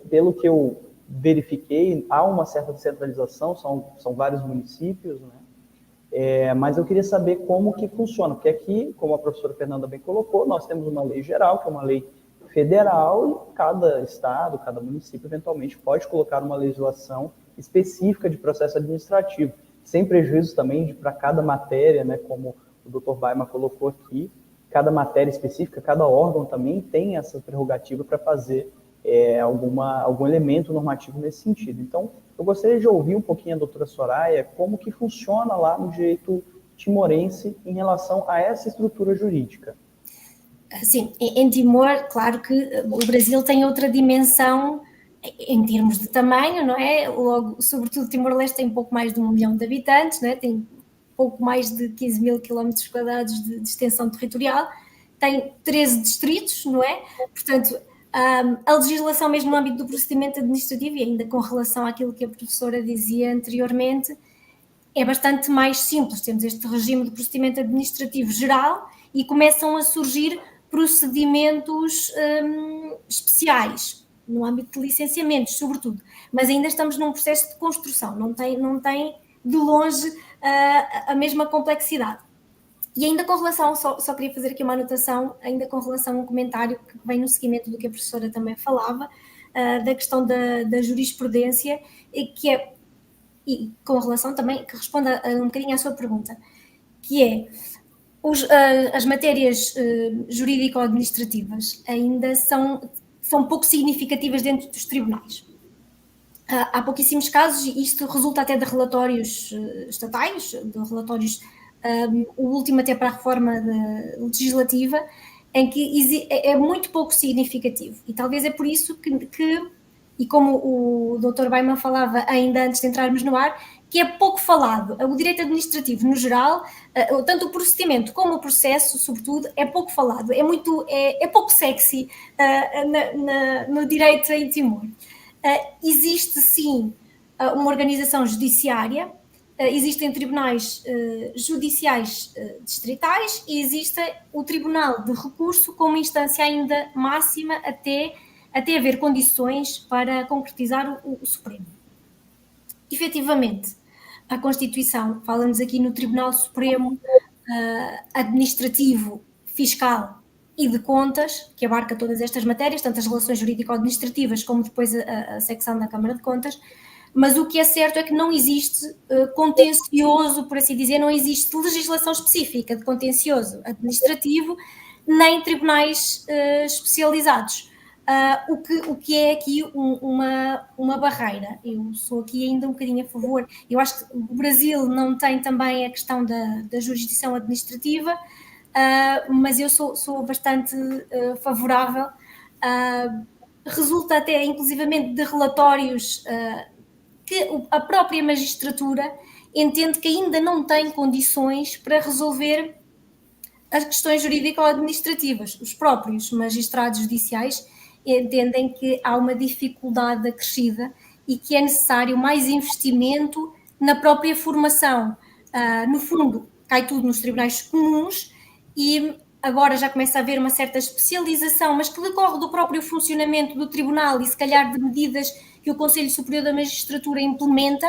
pelo que eu verifiquei, há uma certa descentralização, são vários municípios, né? Mas eu queria saber como que funciona, porque aqui, como a professora Fernanda bem colocou, nós temos uma lei geral, que é uma lei federal, e cada estado, cada município, eventualmente, pode colocar uma legislação específica de processo administrativo, sem prejuízo também para cada matéria, né, como o Dr. Baima colocou aqui, cada matéria específica, cada órgão também tem essa prerrogativa para fazer algum elemento normativo nesse sentido. Então, eu gostaria de ouvir um pouquinho a doutora Soraya, como que funciona lá no direito timorense em relação a essa estrutura jurídica. Sim, em Timor, claro que o Brasil tem outra dimensão em termos de tamanho, não é? Logo, sobretudo, Timor-Leste tem pouco mais de 1 milhão de habitantes, não é? Tem pouco mais de 15 mil quilómetros quadrados de extensão territorial, tem 13 distritos, não é? Portanto, a legislação mesmo no âmbito do procedimento administrativo, e ainda com relação àquilo que a professora dizia anteriormente, é bastante mais simples. Temos este regime de procedimento administrativo geral e começam a surgir procedimentos especiais, no âmbito de licenciamentos, sobretudo. Mas ainda estamos num processo de construção, não tem de longe a mesma complexidade. E ainda com relação, só queria fazer aqui uma anotação, ainda com relação a um comentário que vem no seguimento do que a professora também falava, da questão da jurisprudência, e com relação também, que responda um bocadinho à sua pergunta, que é, as matérias jurídico-administrativas ainda são pouco significativas dentro dos tribunais. Há pouquíssimos casos, e isto resulta até de relatórios estatais, de relatórios, o último até para a reforma legislativa, em que é muito pouco significativo. E talvez é por isso que e como o Dr. Baima falava ainda antes de entrarmos no ar, que é pouco falado. O direito administrativo, no geral, tanto o procedimento como o processo, sobretudo, é pouco falado. É pouco sexy no direito em Timor. Existe, sim, uma organização judiciária, existem tribunais judiciais distritais e existe o Tribunal de Recurso como instância ainda máxima até haver condições para concretizar o Supremo. Efetivamente, a Constituição, falamos aqui no Tribunal Supremo Administrativo, Fiscal e de Contas, que abarca todas estas matérias, tanto as relações jurídico-administrativas como depois a secção da Câmara de Contas, mas o que é certo é que não existe contencioso, por assim dizer, não existe legislação específica de contencioso administrativo, nem tribunais especializados. O que é aqui uma barreira. Eu sou aqui ainda um bocadinho a favor. Eu acho que o Brasil não tem também a questão da jurisdição administrativa, mas eu sou bastante favorável. Resulta até, inclusivamente, de relatórios que a própria magistratura entende que ainda não tem condições para resolver as questões jurídico-administrativas. Os próprios magistrados judiciais entendem que há uma dificuldade acrescida e que é necessário mais investimento na própria formação. No fundo, cai tudo nos tribunais comuns e agora já começa a haver uma certa especialização, mas que decorre do próprio funcionamento do tribunal e se calhar de medidas que o Conselho Superior da Magistratura implementa,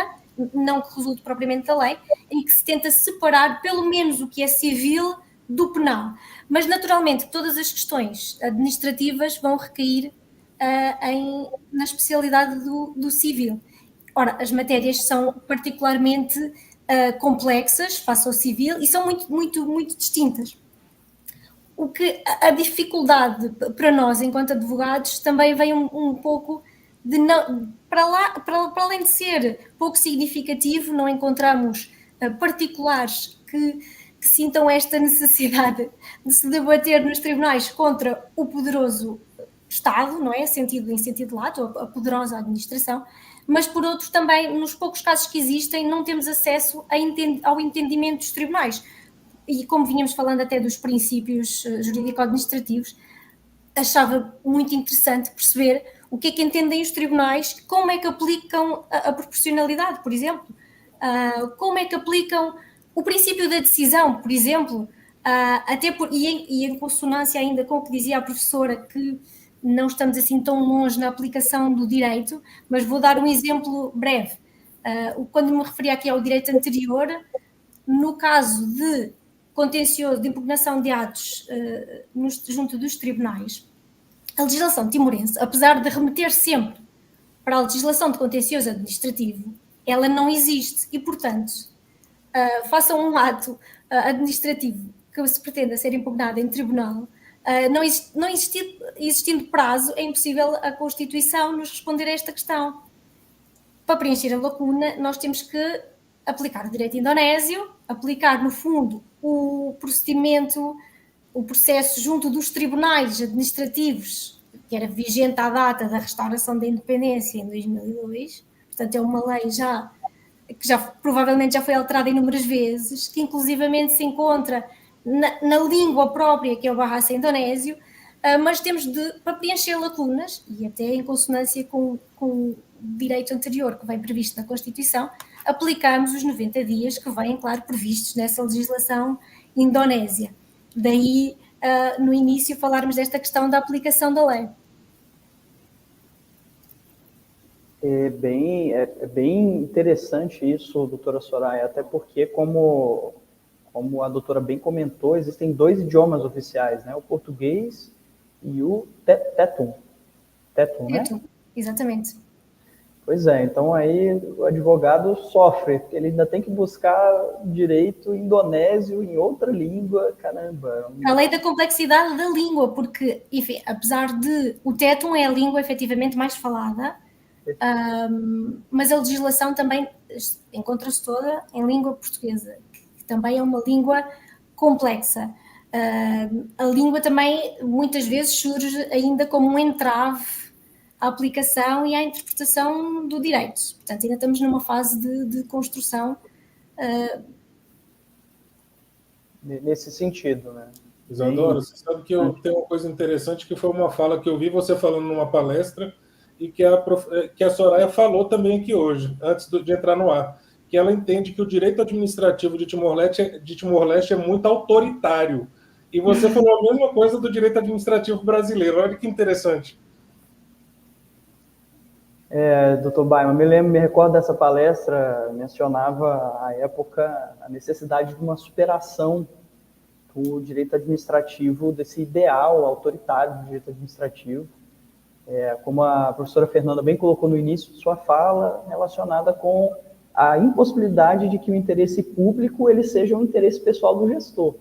não que resulte propriamente da lei, em que se tenta separar pelo menos o que é civil do penal. Mas, naturalmente, todas as questões administrativas vão recair na especialidade do civil. Ora, as matérias são particularmente complexas face ao civil e são muito, muito, muito distintas. O que a dificuldade para nós, enquanto advogados, também vem um pouco de não, para além de ser pouco significativo, não encontramos particulares que sintam esta necessidade de se debater nos tribunais contra o poderoso Estado, não é? Em sentido lato, a poderosa administração, mas por outro também, nos poucos casos que existem, não temos acesso ao entendimento dos tribunais. E como vínhamos falando até dos princípios jurídico-administrativos, achava muito interessante perceber o que é que entendem os tribunais, como é que aplicam a proporcionalidade, por exemplo, como é que aplicam o princípio da decisão, por exemplo, e em consonância ainda com o que dizia a professora, que não estamos assim tão longe na aplicação do direito, mas vou dar um exemplo breve. Quando me referi aqui ao direito anterior, no caso de contencioso de impugnação de atos junto dos tribunais, a legislação timorense, apesar de remeter sempre para a legislação de contencioso administrativo, ela não existe e, portanto, façam um ato administrativo que se pretenda ser impugnado em tribunal, não existindo prazo, é impossível a Constituição nos responder a esta questão. Para preencher a lacuna, nós temos que aplicar o direito indonésio, aplicar, no fundo, o processo junto dos tribunais administrativos, que era vigente à data da restauração da independência em 2002, portanto é uma lei que provavelmente já foi alterada inúmeras vezes, que inclusivamente se encontra na língua própria, que é o Bahasa Indonésio, mas temos para preencher lacunas, e até em consonância com o direito anterior que vem previsto na Constituição, aplicamos os 90 dias que vêm, claro, previstos nessa legislação indonésia. Daí, no início, falarmos desta questão da aplicação da lei. É bem interessante isso, doutora Soraya, até porque, como a doutora bem comentou, existem 2 idiomas oficiais, né? O português e o tetum. Tetum, né? Exatamente. Pois é, então aí o advogado sofre, porque ele ainda tem que buscar direito indonésio em outra língua, caramba. Além da complexidade da língua, porque, enfim, apesar de o tetum é a língua efetivamente mais falada, mas a legislação também encontra-se toda em língua portuguesa, que também é uma língua complexa. A língua também muitas vezes surge ainda como um entrave à aplicação e à interpretação do direito. Portanto, ainda estamos numa fase de construção. Nesse sentido, né? Isadora, você sabe que eu tenho uma coisa interessante, que foi uma fala que eu vi você falando numa palestra e que a Soraya falou também aqui hoje, antes de entrar no ar, que ela entende que o direito administrativo de Timor-Leste é muito autoritário. E você falou a mesma coisa do direito administrativo brasileiro. Olha que interessante. Doutor Baima, me recordo dessa palestra, mencionava à época a necessidade de uma superação do direito administrativo, desse ideal autoritário do direito administrativo, como a professora Fernanda bem colocou no início de sua fala, relacionada com a impossibilidade de que o interesse público ele seja um interesse pessoal do gestor,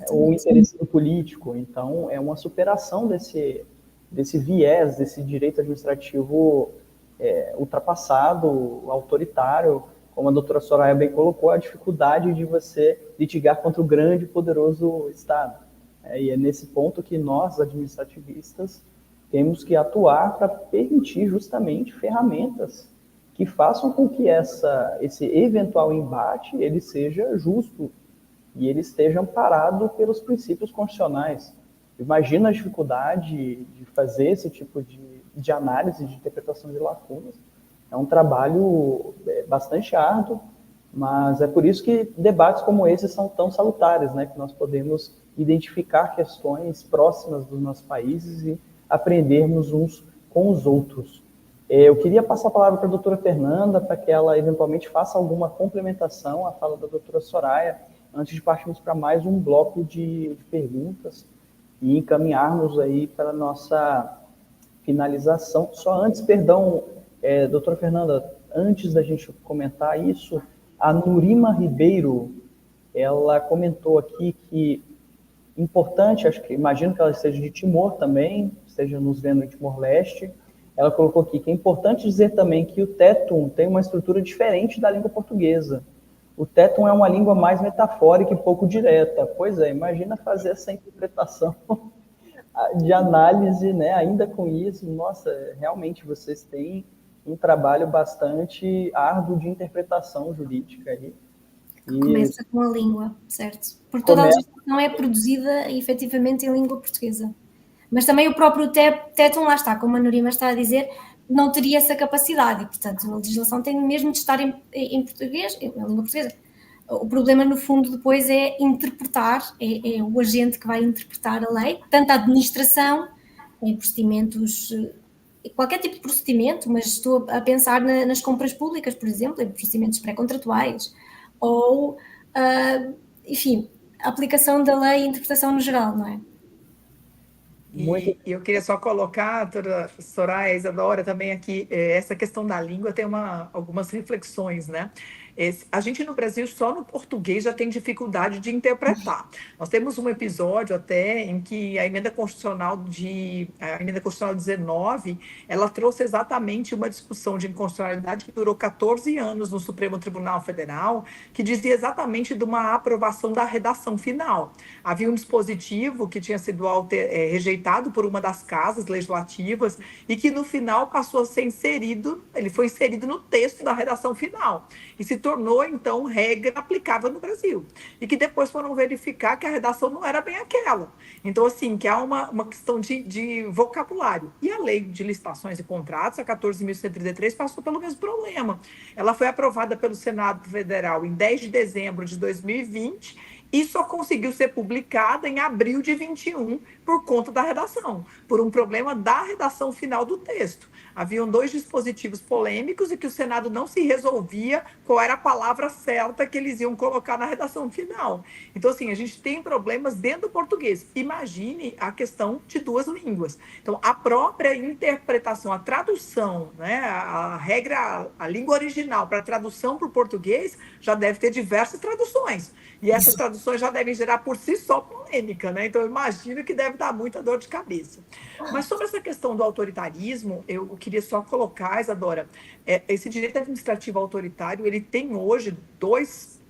ou um interesse do político. Então, é uma superação desse viés, desse direito administrativo ultrapassado, autoritário, como a doutora Soraya bem colocou, a dificuldade de você litigar contra o grande e poderoso Estado. E é nesse ponto que nós, administrativistas, temos que atuar para permitir justamente ferramentas que façam com que esse eventual embate ele seja justo e ele esteja amparado pelos princípios constitucionais. Imagina a dificuldade de fazer esse tipo de análise, de interpretação de lacunas. É um trabalho bastante árduo, mas é por isso que debates como esse são tão salutares, né? Que nós podemos identificar questões próximas dos nossos países e aprendermos uns com os outros. Eu queria passar a palavra para a doutora Fernanda, para que ela eventualmente faça alguma complementação à fala da doutora Soraya, antes de partirmos para mais um bloco de perguntas e encaminharmos aí para a nossa finalização. Só antes, perdão, doutora Fernanda, antes da gente comentar isso, a Nurima Ribeiro, ela comentou aqui que importante, imagino que ela esteja de Timor também, esteja nos vendo em Timor-Leste. Ela colocou aqui que é importante dizer também que o Tetum tem uma estrutura diferente da língua portuguesa. O Tetum é uma língua mais metafórica e pouco direta. Pois é, imagina fazer essa interpretação de análise, né? Ainda com isso, nossa, realmente vocês têm um trabalho bastante árduo de interpretação jurídica aí. Começa com a língua, certo? Porque toda a legislação é produzida efetivamente em língua portuguesa. Mas também o próprio Tetum, lá está, como a Nurima está a dizer, não teria essa capacidade. E, portanto, a legislação tem mesmo de estar em português, na língua portuguesa. O problema, no fundo, depois é interpretar, é o agente que vai interpretar a lei, tanto a administração, em procedimentos, qualquer tipo de procedimento, mas estou a pensar nas compras públicas, por exemplo, em procedimentos pré-contratuais, ou, enfim, a aplicação da lei e interpretação no geral, não é? E eu queria só colocar, doutora Soraya, Isadora, também aqui, essa questão da língua tem algumas reflexões, né? A gente no Brasil, só no português, já tem dificuldade de interpretar. Nós temos um episódio até em que a emenda constitucional 19, ela trouxe exatamente uma discussão de inconstitucionalidade que durou 14 anos no Supremo Tribunal Federal, que dizia exatamente de uma aprovação da redação final. Havia um dispositivo que tinha sido rejeitado por uma das casas legislativas e que no final passou a ser inserido, ele foi inserido no texto da redação final e se tornou então regra aplicável no Brasil e que depois foram verificar que a redação não era bem aquela. Então assim, que há uma questão de vocabulário. E a lei de licitações e contratos, a 14.133, passou pelo mesmo problema. Ela foi aprovada pelo Senado Federal em 10 de dezembro de 2020 e só conseguiu ser publicada em abril de 21 por conta da redação, por um problema da redação final do texto. Haviam 2 dispositivos polêmicos e que o Senado não se resolvia qual era a palavra certa que eles iam colocar na redação final. Então, assim, a gente tem problemas dentro do português. Imagine a questão de 2 línguas. Então, a própria interpretação, a tradução, né, a regra, a língua original para a tradução para o português já deve ter diversas traduções. E essas traduções já devem gerar por si só polêmica, né? Então, eu imagino que deve dar muita dor de cabeça. Mas sobre essa questão do autoritarismo, eu queria só colocar, Isadora, esse direito administrativo autoritário, ele tem hoje dois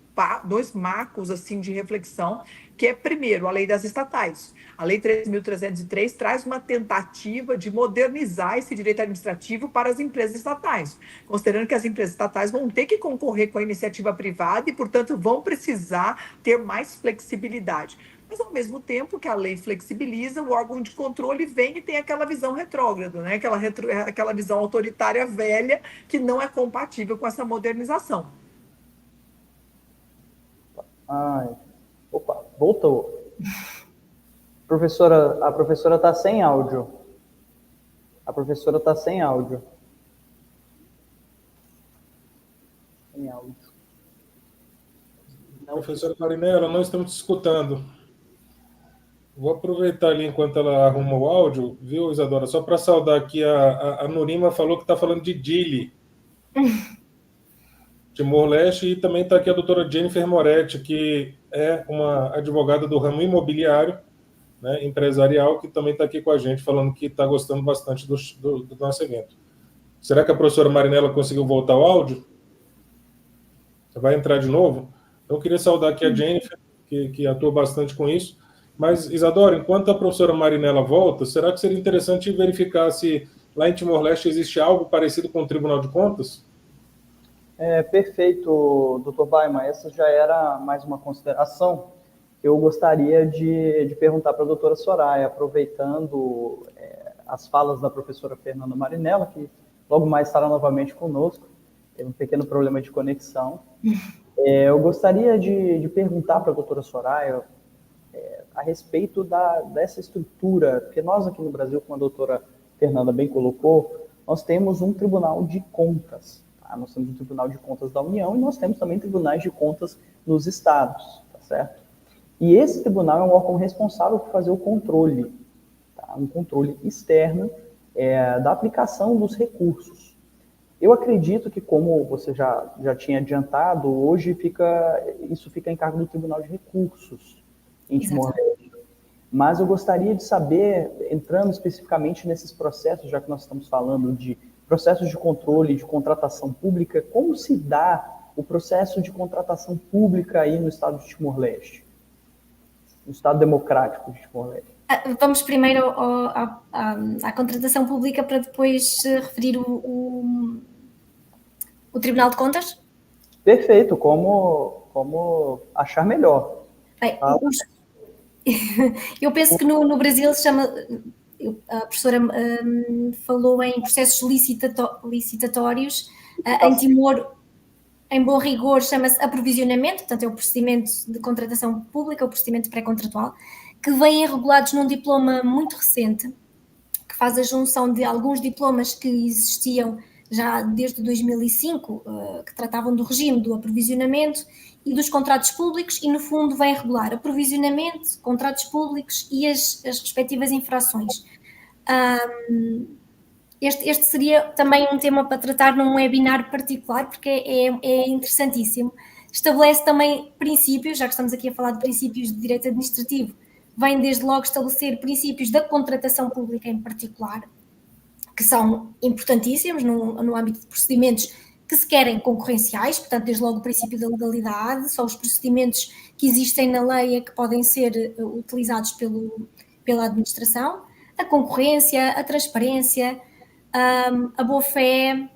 marcos assim, de reflexão, que é, primeiro, a lei das estatais. A lei 3.303 traz uma tentativa de modernizar esse direito administrativo para as empresas estatais, considerando que as empresas estatais vão ter que concorrer com a iniciativa privada e, portanto, vão precisar ter mais flexibilidade. Mas, ao mesmo tempo que a lei flexibiliza, o órgão de controle vem e tem aquela visão retrógrada, né? Aquela visão autoritária velha que não é compatível com essa modernização. Opa, voltou. A professora está sem áudio. Sem áudio. Professora Marinela, não estamos te escutando. Vou aproveitar ali enquanto ela arruma o áudio, viu, Isadora? Só para saudar aqui, a Nurima falou que está falando de Dili, Timor-Leste, e também está aqui a doutora Jennifer Moretti, que é uma advogada do ramo imobiliário, né, empresarial, que também está aqui com a gente, falando que está gostando bastante do nosso evento. Será que a professora Marinela conseguiu voltar ao áudio? Você vai entrar de novo? Então, eu queria saudar aqui a Jennifer, que atua bastante com isso. Mas, Isadora, enquanto a professora Marinela volta, será que seria interessante verificar se lá em Timor-Leste existe algo parecido com o Tribunal de Contas? Perfeito, doutor Baima. Essa já era mais uma consideração. Eu gostaria de perguntar para a doutora Soraya, aproveitando as falas da professora Fernanda Marinella, que logo mais estará novamente conosco, teve um pequeno problema de conexão. Eu gostaria de perguntar para a doutora Soraya a respeito dessa estrutura, porque nós aqui no Brasil, como a doutora Fernanda bem colocou, nós temos um Tribunal de Contas. Tá? Nós temos um Tribunal de Contas da União e nós temos também tribunais de contas nos estados, tá certo? E esse tribunal é um órgão responsável por fazer o controle, tá? Um controle externo da aplicação dos recursos. Eu acredito que, como você já tinha adiantado, hoje isso fica em cargo do Tribunal de Recursos em Timor-Leste. Mas eu gostaria de saber, entrando especificamente nesses processos, já que nós estamos falando de processos de controle, de contratação pública, como se dá o processo de contratação pública aí no estado de Timor-Leste? No Estado Democrático de Timor-Leste. Vamos primeiro à contratação pública para depois referir o Tribunal de Contas? Perfeito, como achar melhor. Bem, eu penso que no Brasil se chama, a professora falou em processos licitatórios, em Timor, em bom rigor, chama-se aprovisionamento, portanto é o procedimento de contratação pública, o procedimento pré-contratual, que vêm regulados num diploma muito recente, que faz a junção de alguns diplomas que existiam já desde 2005, que tratavam do regime do aprovisionamento e dos contratos públicos, e no fundo vem regular aprovisionamento, contratos públicos e as respectivas infrações. Este seria também um tema para tratar num webinar particular, porque é interessantíssimo. Estabelece também princípios, já que estamos aqui a falar de princípios de direito administrativo, vem desde logo estabelecer princípios da contratação pública em particular, que são importantíssimos no âmbito de procedimentos que se querem concorrenciais, portanto, desde logo o princípio da legalidade, só os procedimentos que existem na lei é que podem ser utilizados pela administração, a concorrência, a transparência, a boa-fé,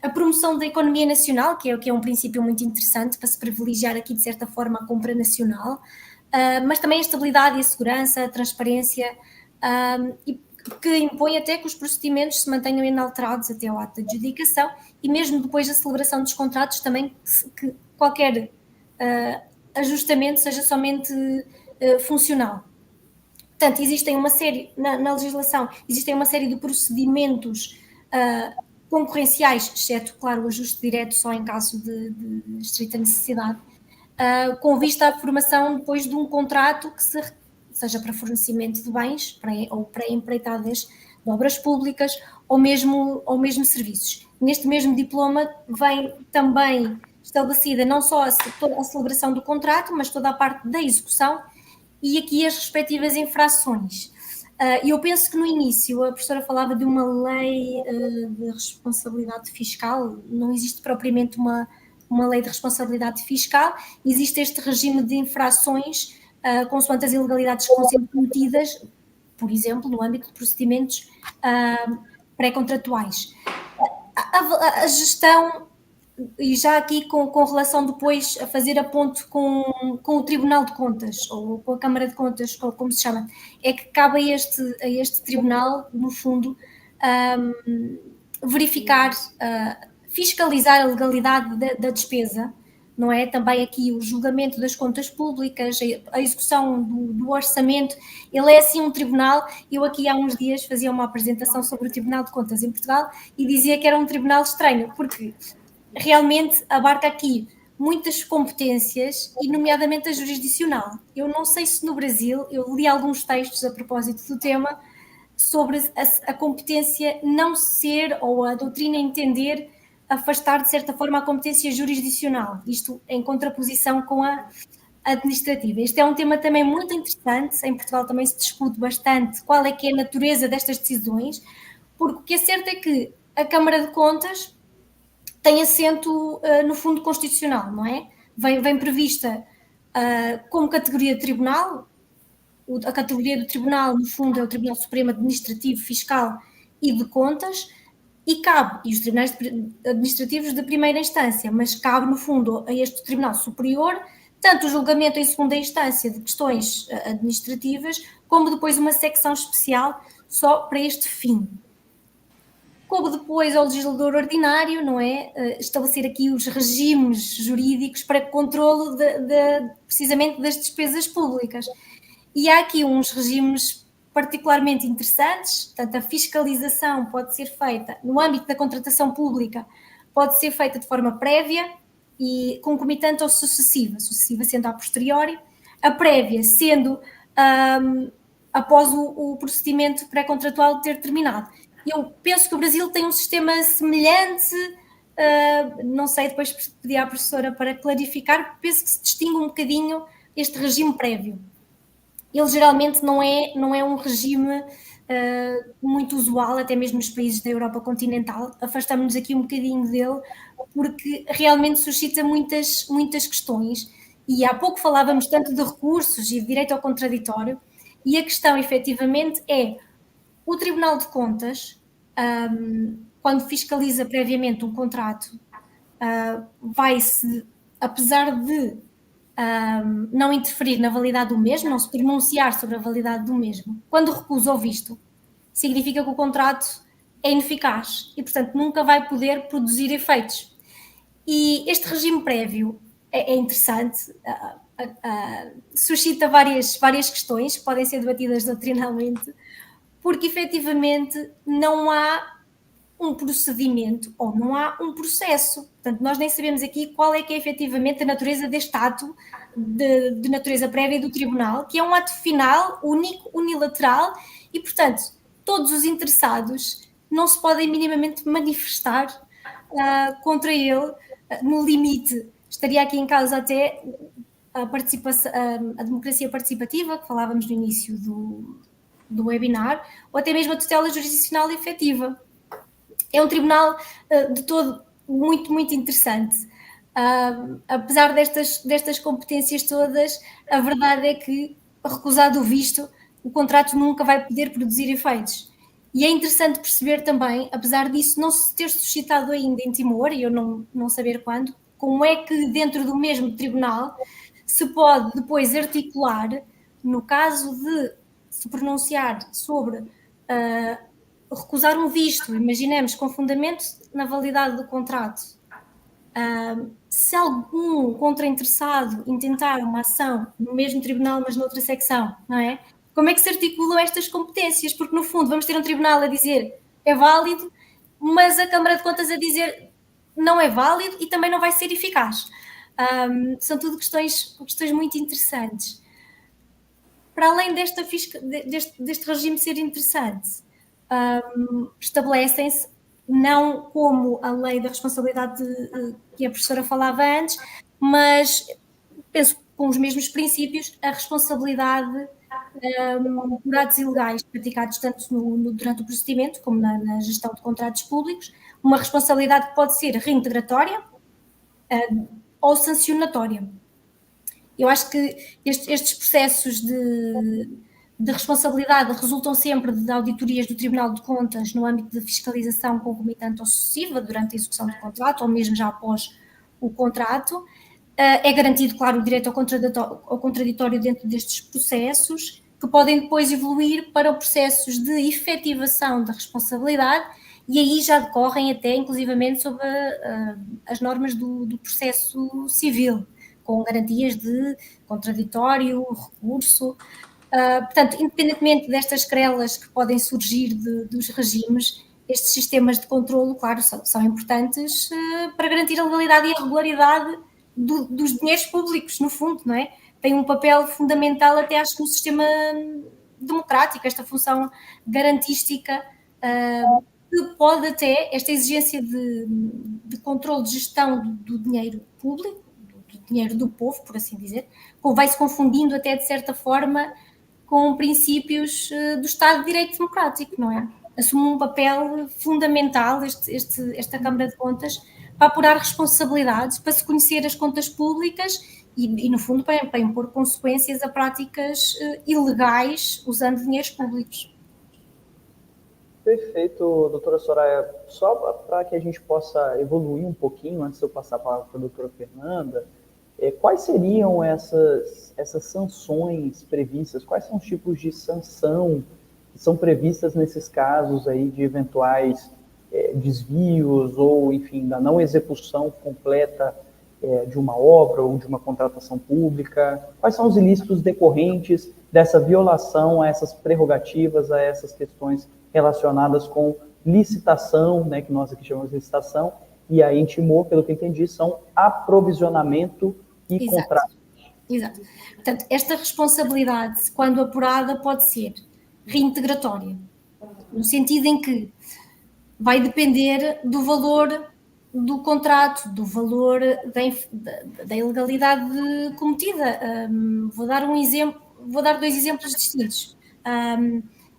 a promoção da economia nacional, que é um princípio muito interessante para se privilegiar aqui, de certa forma, a compra nacional, mas também a estabilidade e a segurança, a transparência, e que impõe até que os procedimentos se mantenham inalterados até ao ato de adjudicação e mesmo depois da celebração dos contratos também que qualquer ajustamento seja somente funcional. Portanto, existem uma série, na legislação, existem uma série de procedimentos concorrenciais, exceto, claro, o ajuste direto só em caso de estrita necessidade, com vista à formação depois de um contrato que seja para fornecimento de bens ou para empreitadas de obras públicas ou mesmo serviços. Neste mesmo diploma vem também estabelecida não só a celebração do contrato, mas toda a parte da execução e aqui as respectivas infrações. Eu penso que no início a professora falava de uma lei de responsabilidade fiscal, não existe propriamente uma lei de responsabilidade fiscal, existe este regime de infrações consoante as ilegalidades que vão sendo cometidas, por exemplo, no âmbito de procedimentos pré-contratuais. A gestão, e já aqui com relação depois a fazer a ponte com o Tribunal de Contas, ou com a Câmara de Contas, como se chama, é que cabe a este tribunal, no fundo, verificar, fiscalizar a legalidade da despesa, não é? Também aqui o julgamento das contas públicas, a execução do orçamento, ele é assim um tribunal. Eu aqui há uns dias fazia uma apresentação sobre o Tribunal de Contas em Portugal e dizia que era um tribunal estranho, porque realmente abarca aqui muitas competências e nomeadamente a jurisdicional. Eu não sei se no Brasil, eu li alguns textos a propósito do tema, sobre a competência não ser, ou a doutrina entender, afastar de certa forma a competência jurisdicional, isto em contraposição com a administrativa. Este é um tema também muito interessante, em Portugal também se discute bastante qual é que é a natureza destas decisões, porque o que é certo é que a Câmara de Contas tem assento no fundo constitucional, não é? Vem prevista como categoria de tribunal, a categoria do tribunal no fundo é o Tribunal Supremo Administrativo, Fiscal e de Contas, e cabe, e os tribunais administrativos de primeira instância, mas cabe, no fundo, a este Tribunal Superior, tanto o julgamento em segunda instância de questões administrativas, como depois uma secção especial só para este fim. Coube depois ao legislador ordinário, não é? Estabelecer aqui os regimes jurídicos para controlo precisamente das despesas públicas. E há aqui uns regimes particularmente interessantes, portanto, a fiscalização pode ser feita no âmbito da contratação pública, pode ser feita de forma prévia e concomitante ou sucessiva sendo a posteriori, a prévia sendo após o procedimento pré-contratual ter terminado. Eu penso que o Brasil tem um sistema semelhante, não sei, depois pedi à professora para clarificar, penso que se distingue um bocadinho este regime prévio. Ele geralmente não é um regime muito usual, até mesmo nos países da Europa continental. Afastamos-nos aqui um bocadinho dele, porque realmente suscita muitas questões. E há pouco falávamos tanto de recursos e de direito ao contraditório, e a questão, efetivamente, é o Tribunal de Contas, quando fiscaliza previamente um contrato, vai-se, apesar de não interferir na validade do mesmo, não se pronunciar sobre a validade do mesmo, quando recusa o visto, significa que o contrato é ineficaz e, portanto, nunca vai poder produzir efeitos. E este regime prévio é interessante, suscita várias questões que podem ser debatidas doutrinalmente, porque efetivamente não há um procedimento ou não há um processo. Portanto, nós nem sabemos aqui qual é que é efetivamente a natureza deste ato de natureza prévia do tribunal, que é um ato final, único, unilateral, e, portanto, todos os interessados não se podem minimamente manifestar contra ele. No limite, estaria aqui em causa até a democracia participativa, que falávamos no início do webinar, ou até mesmo a tutela jurisdicional efetiva. É um tribunal de todo muito, muito interessante. Apesar destas competências todas, a verdade é que, recusado o visto, o contrato nunca vai poder produzir efeitos. E é interessante perceber também, apesar disso não se ter suscitado ainda em Timor, e eu não saber quando, como é que dentro do mesmo tribunal se pode depois articular, no caso de se pronunciar sobre recusar um visto, imaginemos, com fundamento na validade do contrato. Se algum contrainteressado intentar uma ação no mesmo tribunal, mas noutra secção, não é? Como é que se articulam estas competências? Porque, no fundo, vamos ter um tribunal a dizer é válido, mas a Câmara de Contas a dizer não é válido e também não vai ser eficaz. São tudo questões muito interessantes. Para além deste regime ser interessante, estabelecem-se, não como a lei da responsabilidade que a professora falava antes, mas penso com os mesmos princípios, a responsabilidade por atos ilegais praticados tanto durante o procedimento como na gestão de contratos públicos, uma responsabilidade que pode ser reintegratória ou sancionatória. Eu acho que estes processos de responsabilidade resultam sempre de auditorias do Tribunal de Contas no âmbito de fiscalização concomitante ou sucessiva durante a execução do contrato ou mesmo já após o contrato. É garantido, claro, o direito ao contraditório dentro destes processos, que podem depois evoluir para processos de efetivação da responsabilidade e aí já decorrem até, inclusivamente, sobre as normas do processo civil, com garantias de contraditório, recurso. Portanto, independentemente destas querelas que podem surgir dos regimes, estes sistemas de controlo, claro, são importantes para garantir a legalidade e a regularidade dos dinheiros públicos, no fundo, não é? Tem um papel fundamental até, acho que, no sistema democrático, esta função garantística, que pode até, esta exigência de controle de gestão do dinheiro público, do dinheiro do povo, por assim dizer, vai-se confundindo até, de certa forma, com princípios do Estado de Direito Democrático, não é? Assume um papel fundamental, esta Câmara de Contas, para apurar responsabilidades, para se conhecer as contas públicas e no fundo, para impor consequências a práticas ilegais usando dinheiros públicos. Perfeito, doutora Soraya. Só para que a gente possa evoluir um pouquinho, antes de eu passar a palavra para a doutora Fernanda, quais seriam essas sanções previstas? Quais são os tipos de sanção que são previstas nesses casos aí de eventuais desvios ou, enfim, da não execução completa de uma obra ou de uma contratação pública? Quais são os ilícitos decorrentes dessa violação a essas prerrogativas, a essas questões relacionadas com licitação, né, que nós aqui chamamos de licitação, e a intimou, pelo que entendi, são aprovisionamento e contrato. Exato. Portanto, esta responsabilidade, quando apurada, pode ser reintegratória, no sentido em que vai depender do valor do contrato, do valor da ilegalidade cometida. Vou dar dois exemplos distintos.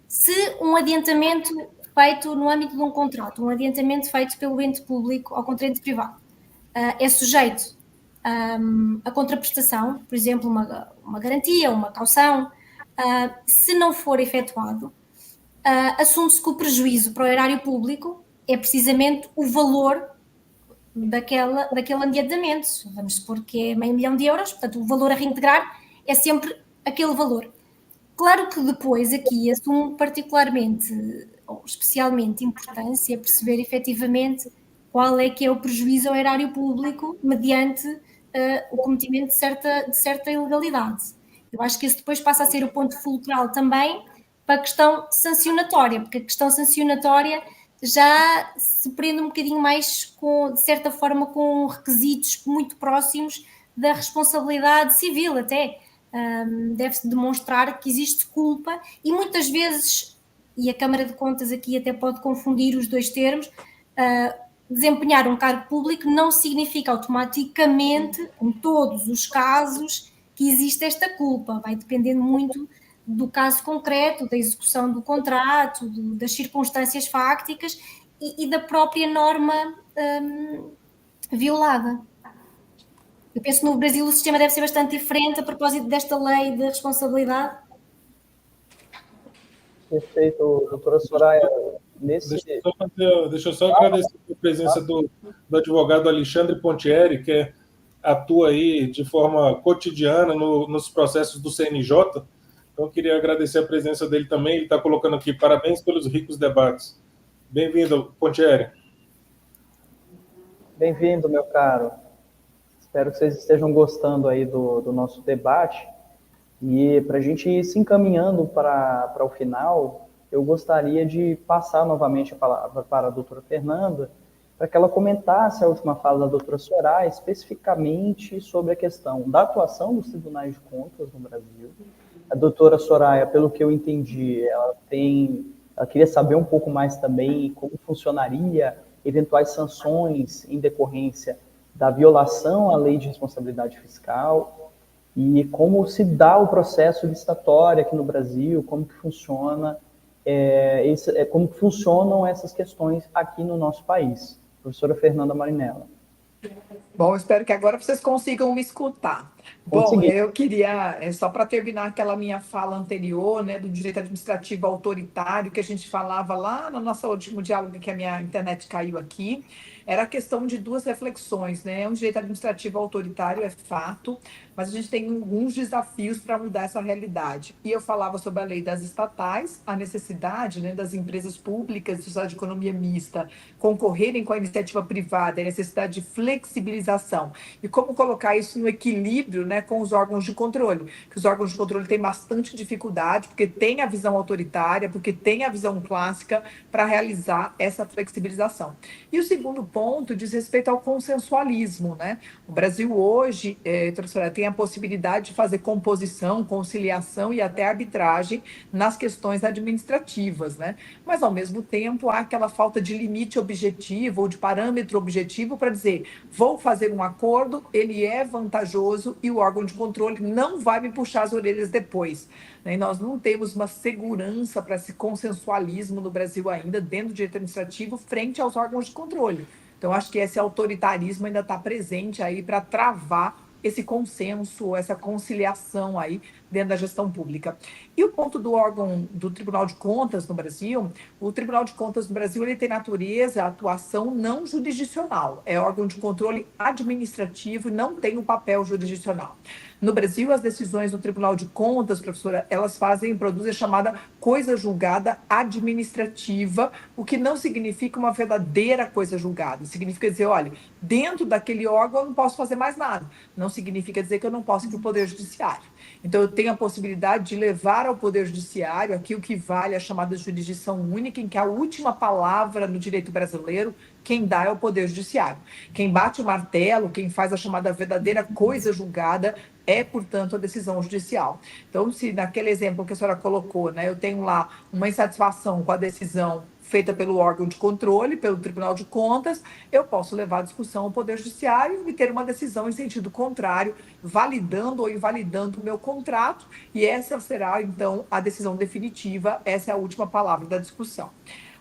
Se um adiantamento feito no âmbito de um contrato, um adiantamento feito pelo ente público ao contraente privado, é sujeito a contraprestação, por exemplo, uma garantia, uma caução, se não for efetuado, assume-se que o prejuízo para o erário público é precisamente o valor daquele adiantamento. Vamos supor que é €500 mil, portanto, o valor a reintegrar é sempre aquele valor. Claro que depois aqui assume particularmente ou especialmente importância perceber efetivamente qual é que é o prejuízo ao erário público mediante o cometimento de certa ilegalidade. Eu acho que esse depois passa a ser o ponto fulcral também para a questão sancionatória, porque a questão sancionatória já se prende um bocadinho mais, de certa forma, com requisitos muito próximos da responsabilidade civil até. Deve-se demonstrar que existe culpa e muitas vezes, e a Câmara de Contas aqui até pode confundir os dois termos, desempenhar um cargo público não significa automaticamente, em todos os casos, que existe esta culpa. Vai dependendo muito do caso concreto, da execução do contrato, das circunstâncias fácticas e da própria norma violada. Eu penso que no Brasil o sistema deve ser bastante diferente a propósito desta lei de responsabilidade. Perfeito, doutora Soraya. Deixa eu só agradecer a presença do advogado Alexandre Pontieri, que atua aí de forma cotidiana nos processos do CNJ. Então, eu queria agradecer a presença dele também. Ele está colocando aqui, parabéns pelos ricos debates. Bem-vindo, Pontieri. Bem-vindo, meu caro. Espero que vocês estejam gostando aí do nosso debate. E para a gente ir se encaminhando para o final, eu gostaria de passar novamente a palavra para a doutora Fernanda, para que ela comentasse a última fala da doutora Soraya, especificamente sobre a questão da atuação dos tribunais de contas no Brasil. A doutora Soraya, pelo que eu entendi, ela queria saber um pouco mais também como funcionaria eventuais sanções em decorrência da violação à lei de responsabilidade fiscal e como se dá o processo licitatório aqui no Brasil, como que funciona, como que funcionam essas questões aqui no nosso país. Professora Fernanda Marinella. Bom, espero que agora vocês consigam me escutar. Bom, eu queria, só para terminar aquela minha fala anterior, né, do direito administrativo autoritário, que a gente falava lá no nosso último diálogo, que a minha internet caiu aqui, era a questão de duas reflexões, né? Um direito administrativo autoritário é fato, mas a gente tem alguns desafios para mudar essa realidade. E eu falava sobre a lei das estatais, a necessidade, né, das empresas públicas, do estado de economia mista, concorrerem com a iniciativa privada, a necessidade de flexibilização. E como colocar isso no equilíbrio, né, com os órgãos de controle. Que os órgãos de controle têm bastante dificuldade, porque tem a visão autoritária, porque tem a visão clássica para realizar essa flexibilização. E o segundo ponto diz respeito ao consensualismo, né? O Brasil hoje, professora, tem a possibilidade de fazer composição, conciliação e até arbitragem nas questões administrativas, né? Mas, ao mesmo tempo, há aquela falta de limite objetivo ou de parâmetro objetivo para dizer, vou fazer um acordo, ele é vantajoso e o órgão de controle não vai me puxar as orelhas depois. E nós não temos uma segurança para esse consensualismo no Brasil ainda, dentro do direito administrativo, frente aos órgãos de controle. Então, acho que esse autoritarismo ainda está presente aí para travar esse consenso, essa conciliação aí dentro da gestão pública. E o ponto do órgão do Tribunal de Contas no Brasil, o Tribunal de Contas no Brasil ele tem natureza, atuação não jurisdicional, é órgão de controle administrativo e não tem um papel jurisdicional. No Brasil, as decisões do Tribunal de Contas, professora, elas produzem a chamada coisa julgada administrativa, o que não significa uma verdadeira coisa julgada. Significa dizer, olha, dentro daquele órgão eu não posso fazer mais nada. Não significa dizer que eu não posso ir para o Poder Judiciário. Então, eu tenho a possibilidade de levar ao Poder Judiciário aquilo que vale a chamada jurisdição única, em que a última palavra no direito brasileiro, quem dá é o Poder Judiciário. Quem bate o martelo, quem faz a chamada verdadeira coisa julgada, é, portanto, a decisão judicial. Então, se naquele exemplo que a senhora colocou, né, eu tenho lá uma insatisfação com a decisão feita pelo órgão de controle, pelo Tribunal de Contas, eu posso levar a discussão ao Poder Judiciário e ter uma decisão em sentido contrário, validando ou invalidando o meu contrato, e essa será, então, a decisão definitiva, essa é a última palavra da discussão.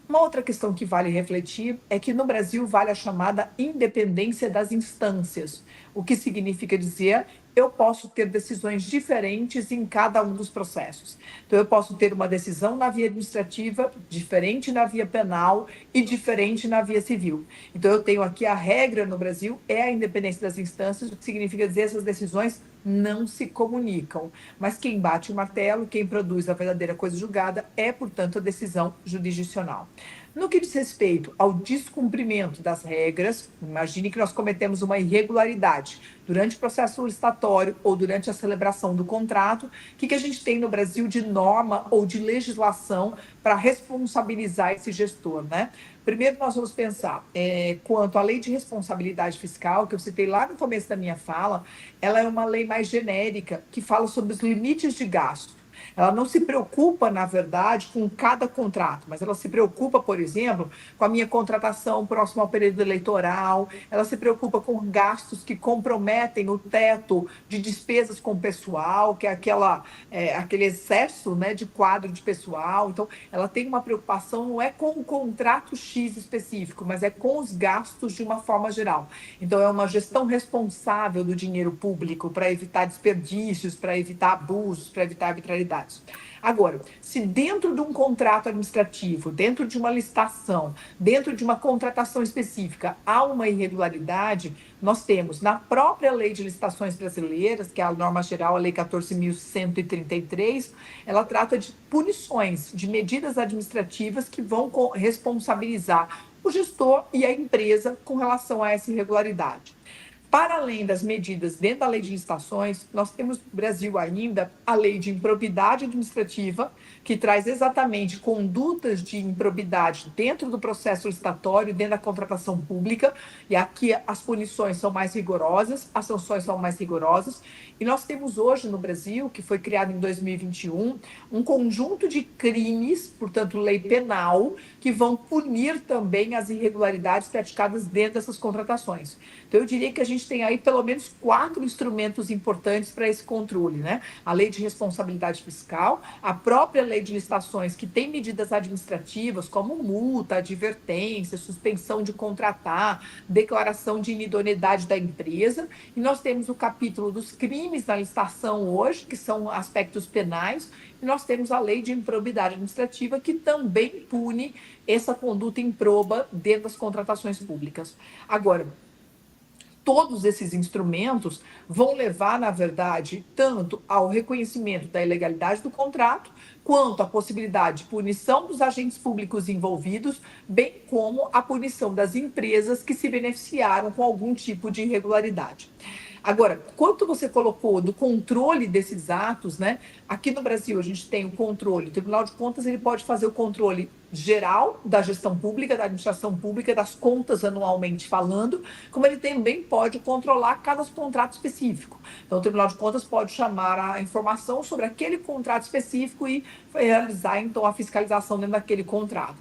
Uma outra questão que vale refletir é que no Brasil vale a chamada independência das instâncias, o que significa dizer eu posso ter decisões diferentes em cada um dos processos. Então, eu posso ter uma decisão na via administrativa, diferente na via penal e diferente na via civil. Então, eu tenho aqui a regra no Brasil, é a independência das instâncias, o que significa dizer que essas decisões não se comunicam. Mas quem bate o martelo, quem produz a verdadeira coisa julgada, é, portanto, a decisão jurisdicional. No que diz respeito ao descumprimento das regras, imagine que nós cometemos uma irregularidade durante o processo licitatório ou durante a celebração do contrato, o que a gente tem no Brasil de norma ou de legislação para responsabilizar esse gestor, né? Primeiro, nós vamos pensar quanto à lei de responsabilidade fiscal, que eu citei lá no começo da minha fala, ela é uma lei mais genérica, que fala sobre os limites de gasto. Ela não se preocupa, na verdade, com cada contrato, mas ela se preocupa, por exemplo, com a minha contratação próximo ao período eleitoral, ela se preocupa com gastos que comprometem o teto de despesas com o pessoal, que é aquele excesso, né, de quadro de pessoal. Então, ela tem uma preocupação, não é com o contrato X específico, mas é com os gastos de uma forma geral. Então, é uma gestão responsável do dinheiro público para evitar desperdícios, para evitar abusos, para evitar arbitrariedade. Agora, se dentro de um contrato administrativo, dentro de uma licitação, dentro de uma contratação específica, há uma irregularidade, nós temos na própria lei de licitações brasileiras, que é a norma geral, a lei 14.133, ela trata de punições, de medidas administrativas que vão responsabilizar o gestor e a empresa com relação a essa irregularidade. Para além das medidas dentro da lei de licitações, nós temos no Brasil ainda a lei de improbidade administrativa, que traz exatamente condutas de improbidade dentro do processo licitatório, dentro da contratação pública, e aqui as punições são mais rigorosas, as sanções são mais rigorosas, e nós temos hoje no Brasil, que foi criado em 2021, um conjunto de crimes, portanto lei penal, que vão punir também as irregularidades praticadas dentro dessas contratações. Então eu diria que a gente tem aí pelo menos 4 instrumentos importantes para esse controle, né? A lei de responsabilidade fiscal, a própria lei de licitações, que tem medidas administrativas como multa, advertência, suspensão de contratar, declaração de inidoneidade da empresa, e nós temos o capítulo dos crimes na licitação hoje, que são aspectos penais, e nós temos a lei de improbidade administrativa, que também pune essa conduta improba dentro das contratações públicas. Agora, todos esses instrumentos vão levar, na verdade, tanto ao reconhecimento da ilegalidade do contrato, quanto à possibilidade de punição dos agentes públicos envolvidos, bem como a punição das empresas que se beneficiaram com algum tipo de irregularidade. Agora, quanto você colocou do controle desses atos, né? Aqui no Brasil a gente tem o controle, o Tribunal de Contas ele pode fazer o controle geral da gestão pública, da administração pública, das contas anualmente falando, como ele também pode controlar cada contrato específico. Então, o Tribunal de Contas pode chamar a informação sobre aquele contrato específico e realizar, então, a fiscalização dentro daquele contrato.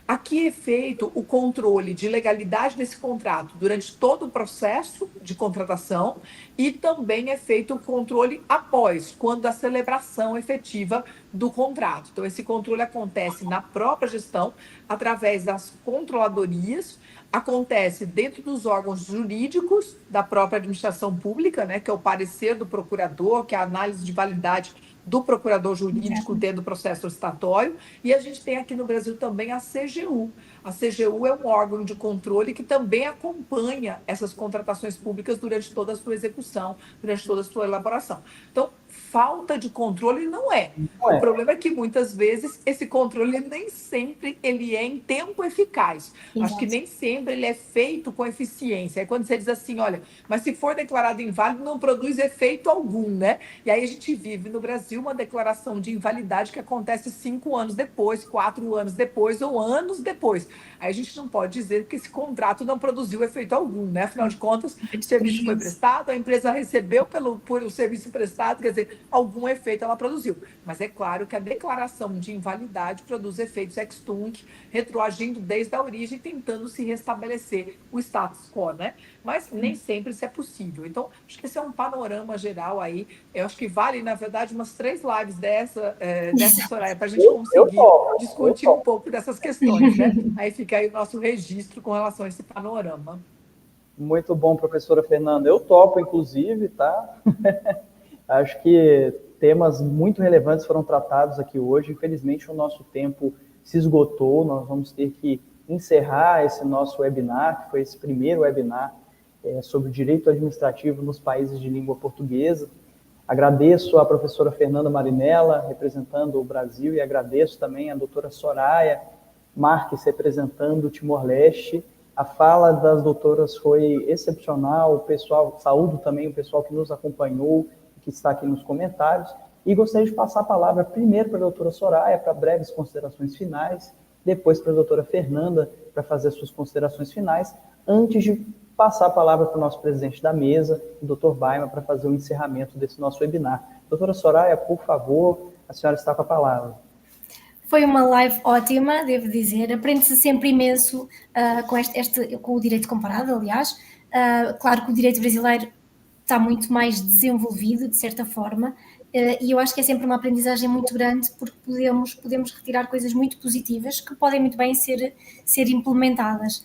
Aqui é feito o controle de legalidade desse contrato durante todo o processo de contratação e também é feito o controle após, quando a celebração efetiva do contrato. Então, esse controle acontece na própria gestão, através das controladorias, acontece dentro dos órgãos jurídicos da própria administração pública, né, que é o parecer do procurador, que é a análise de validade do procurador jurídico dentro do processo licitatório, e a gente tem aqui no Brasil também a CGU. A CGU é um órgão de controle que também acompanha essas contratações públicas durante toda a sua execução, durante toda a sua elaboração. Então, falta de controle não é. O problema é que, muitas vezes, esse controle nem sempre ele é em tempo eficaz. Exato. Acho que nem sempre ele é feito com eficiência. É quando você diz assim, olha, mas se for declarado inválido, não produz efeito algum, né? E aí a gente vive no Brasil uma declaração de invalidade que acontece 5 anos depois, 4 anos depois ou anos depois. Aí a gente não pode dizer que esse contrato não produziu efeito algum, né? Afinal de contas, o serviço foi prestado, a empresa recebeu por o serviço prestado, quer dizer, algum efeito ela produziu. Mas é claro que a declaração de invalidade produz efeitos ex tunc, retroagindo desde a origem, tentando se restabelecer o status quo, né? Mas nem sempre isso é possível. Então, acho que esse é um panorama geral aí. Eu acho que vale, na verdade, umas 3 lives dessa Soraya, para a gente conseguir discutir um pouco dessas questões, né? Aí fica aí o nosso registro com relação a esse panorama. Muito bom, professora Fernanda. Eu topo, inclusive, tá? Acho que temas muito relevantes foram tratados aqui hoje. Infelizmente, o nosso tempo se esgotou. Nós vamos ter que encerrar esse nosso webinar, que foi esse primeiro webinar sobre o direito administrativo nos países de língua portuguesa. Agradeço à professora Fernanda Marinella, representando o Brasil, e agradeço também à doutora Soraya Marques, representando o Timor-Leste. A fala das doutoras foi excepcional, o pessoal, saúdo também o pessoal que nos acompanhou, que está aqui nos comentários, e gostaria de passar a palavra primeiro para a doutora Soraya, para breves considerações finais, depois para a doutora Fernanda, para fazer suas considerações finais, antes de passar a palavra para o nosso presidente da mesa, o doutor Baima, para fazer o encerramento desse nosso webinar. Doutora Soraya, por favor, a senhora está com a palavra. Foi uma live ótima, devo dizer. Aprende-se sempre imenso com o direito comparado, aliás. Claro que o direito brasileiro está muito mais desenvolvido, de certa forma, e eu acho que é sempre uma aprendizagem muito grande, porque podemos retirar coisas muito positivas que podem muito bem ser implementadas.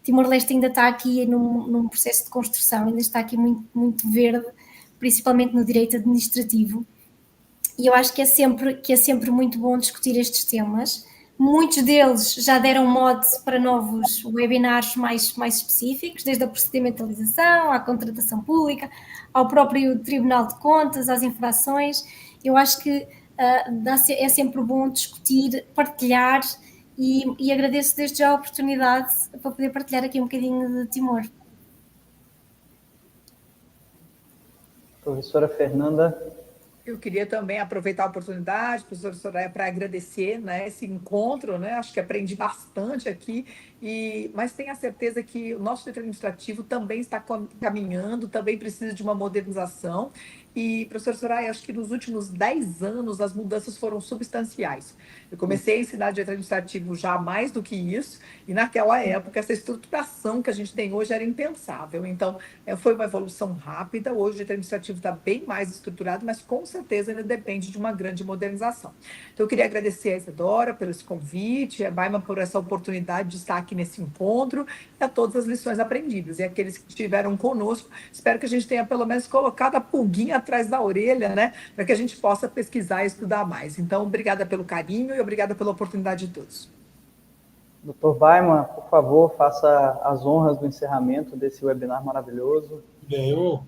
Timor-Leste ainda está aqui num processo de construção, ainda está aqui muito, muito verde, principalmente no direito administrativo, e eu acho que é sempre muito bom discutir estes temas. Muitos deles já deram mote para novos webinars mais específicos, desde a procedimentalização, à contratação pública, ao próprio Tribunal de Contas, às infrações. Eu acho que é sempre bom discutir, partilhar, e agradeço desde já a oportunidade para poder partilhar aqui um bocadinho de Timor. Professora Fernanda. Eu queria também aproveitar a oportunidade, professora Soraya, para agradecer, né, esse encontro, né? Acho que aprendi bastante aqui, mas tenho a certeza que o nosso direito administrativo também está caminhando, também precisa de uma modernização. E, professora Soraya, acho que nos últimos 10 anos as mudanças foram substanciais. Eu comecei a ensinar direito administrativo já mais do que isso, e naquela época essa estruturação que a gente tem hoje era impensável. Então, foi uma evolução rápida. Hoje o direito administrativo está bem mais estruturado, mas com certeza ainda depende de uma grande modernização. Então, eu queria agradecer a Isadora pelo esse convite, a Baima por essa oportunidade de estar aqui nesse encontro, e a todas as lições aprendidas. E aqueles que estiveram conosco, espero que a gente tenha pelo menos colocado a pulguinha atrás da orelha, né, para que a gente possa pesquisar e estudar mais. Então, obrigada pelo carinho e obrigada pela oportunidade de todos. Doutor Baima, por favor, faça as honras do encerramento desse webinar maravilhoso. Bem, eu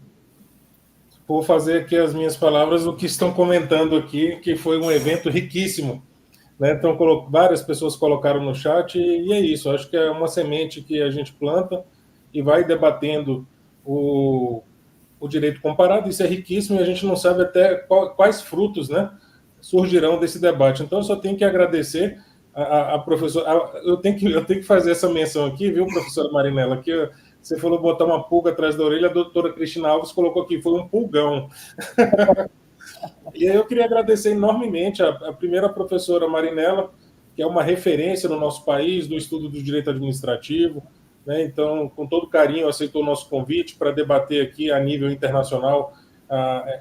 vou fazer aqui as minhas palavras, o que estão comentando aqui, que foi um evento riquíssimo, né? Então, várias pessoas colocaram no chat, e é isso, acho que é uma semente que a gente planta e vai debatendo o direito comparado. Isso é riquíssimo, e a gente não sabe até quais frutos, né, surgirão desse debate. Então, eu só tenho que agradecer a professora. Eu tenho que fazer essa menção aqui, viu, professora Marinella, que você falou botar uma pulga atrás da orelha, a doutora Cristina Alves colocou aqui, foi um pulgão. E aí eu queria agradecer enormemente a primeira professora Marinella, que é uma referência no nosso país do estudo do direito administrativo, né? Então, com todo carinho, aceitou o nosso convite para debater aqui a nível internacional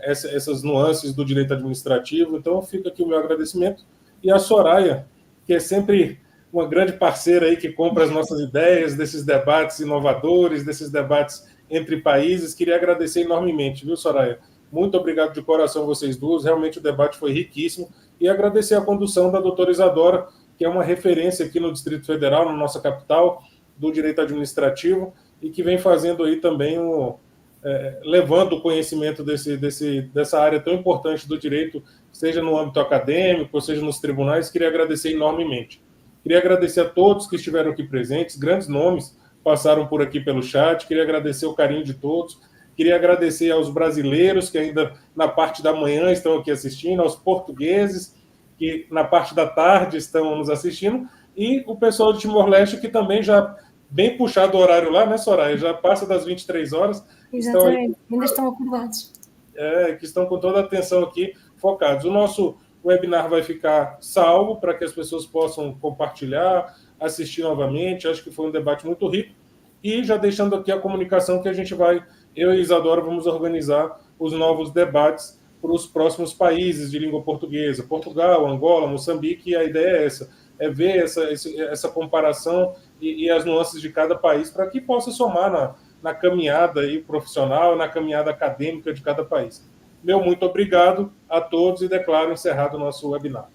essas nuances do direito administrativo. Então, fica aqui o meu agradecimento. E a Soraya, que é sempre uma grande parceira aí que compra as nossas ideias, desses debates inovadores, desses debates entre países, queria agradecer enormemente, viu, Soraya? Muito obrigado de coração vocês duas, realmente o debate foi riquíssimo, e agradecer a condução da doutora Isadora, que é uma referência aqui no Distrito Federal, na nossa capital, do direito administrativo, e que vem fazendo aí também levando o conhecimento dessa área tão importante do direito, seja no âmbito acadêmico, ou seja nos tribunais. Queria agradecer enormemente. Queria agradecer a todos que estiveram aqui presentes, grandes nomes passaram por aqui pelo chat, queria agradecer o carinho de todos, queria agradecer aos brasileiros que ainda na parte da manhã estão aqui assistindo, aos portugueses que na parte da tarde estão nos assistindo, e o pessoal de Timor-Leste que também já, bem puxado o horário lá, né, Soraya? Já passa das 23 horas. Exatamente, ainda estão acordados. Que estão com toda a atenção aqui, focados. O nosso webinar vai ficar salvo para que as pessoas possam compartilhar, assistir novamente. Acho que foi um debate muito rico. E já deixando aqui a comunicação que a gente vai, eu e Isadora, vamos organizar os novos debates para os próximos países de língua portuguesa, Portugal, Angola, Moçambique, e a ideia é essa, é ver essa comparação e as nuances de cada país para que possa somar na caminhada aí profissional, na caminhada acadêmica de cada país. Meu muito obrigado a todos e declaro encerrado o nosso webinar.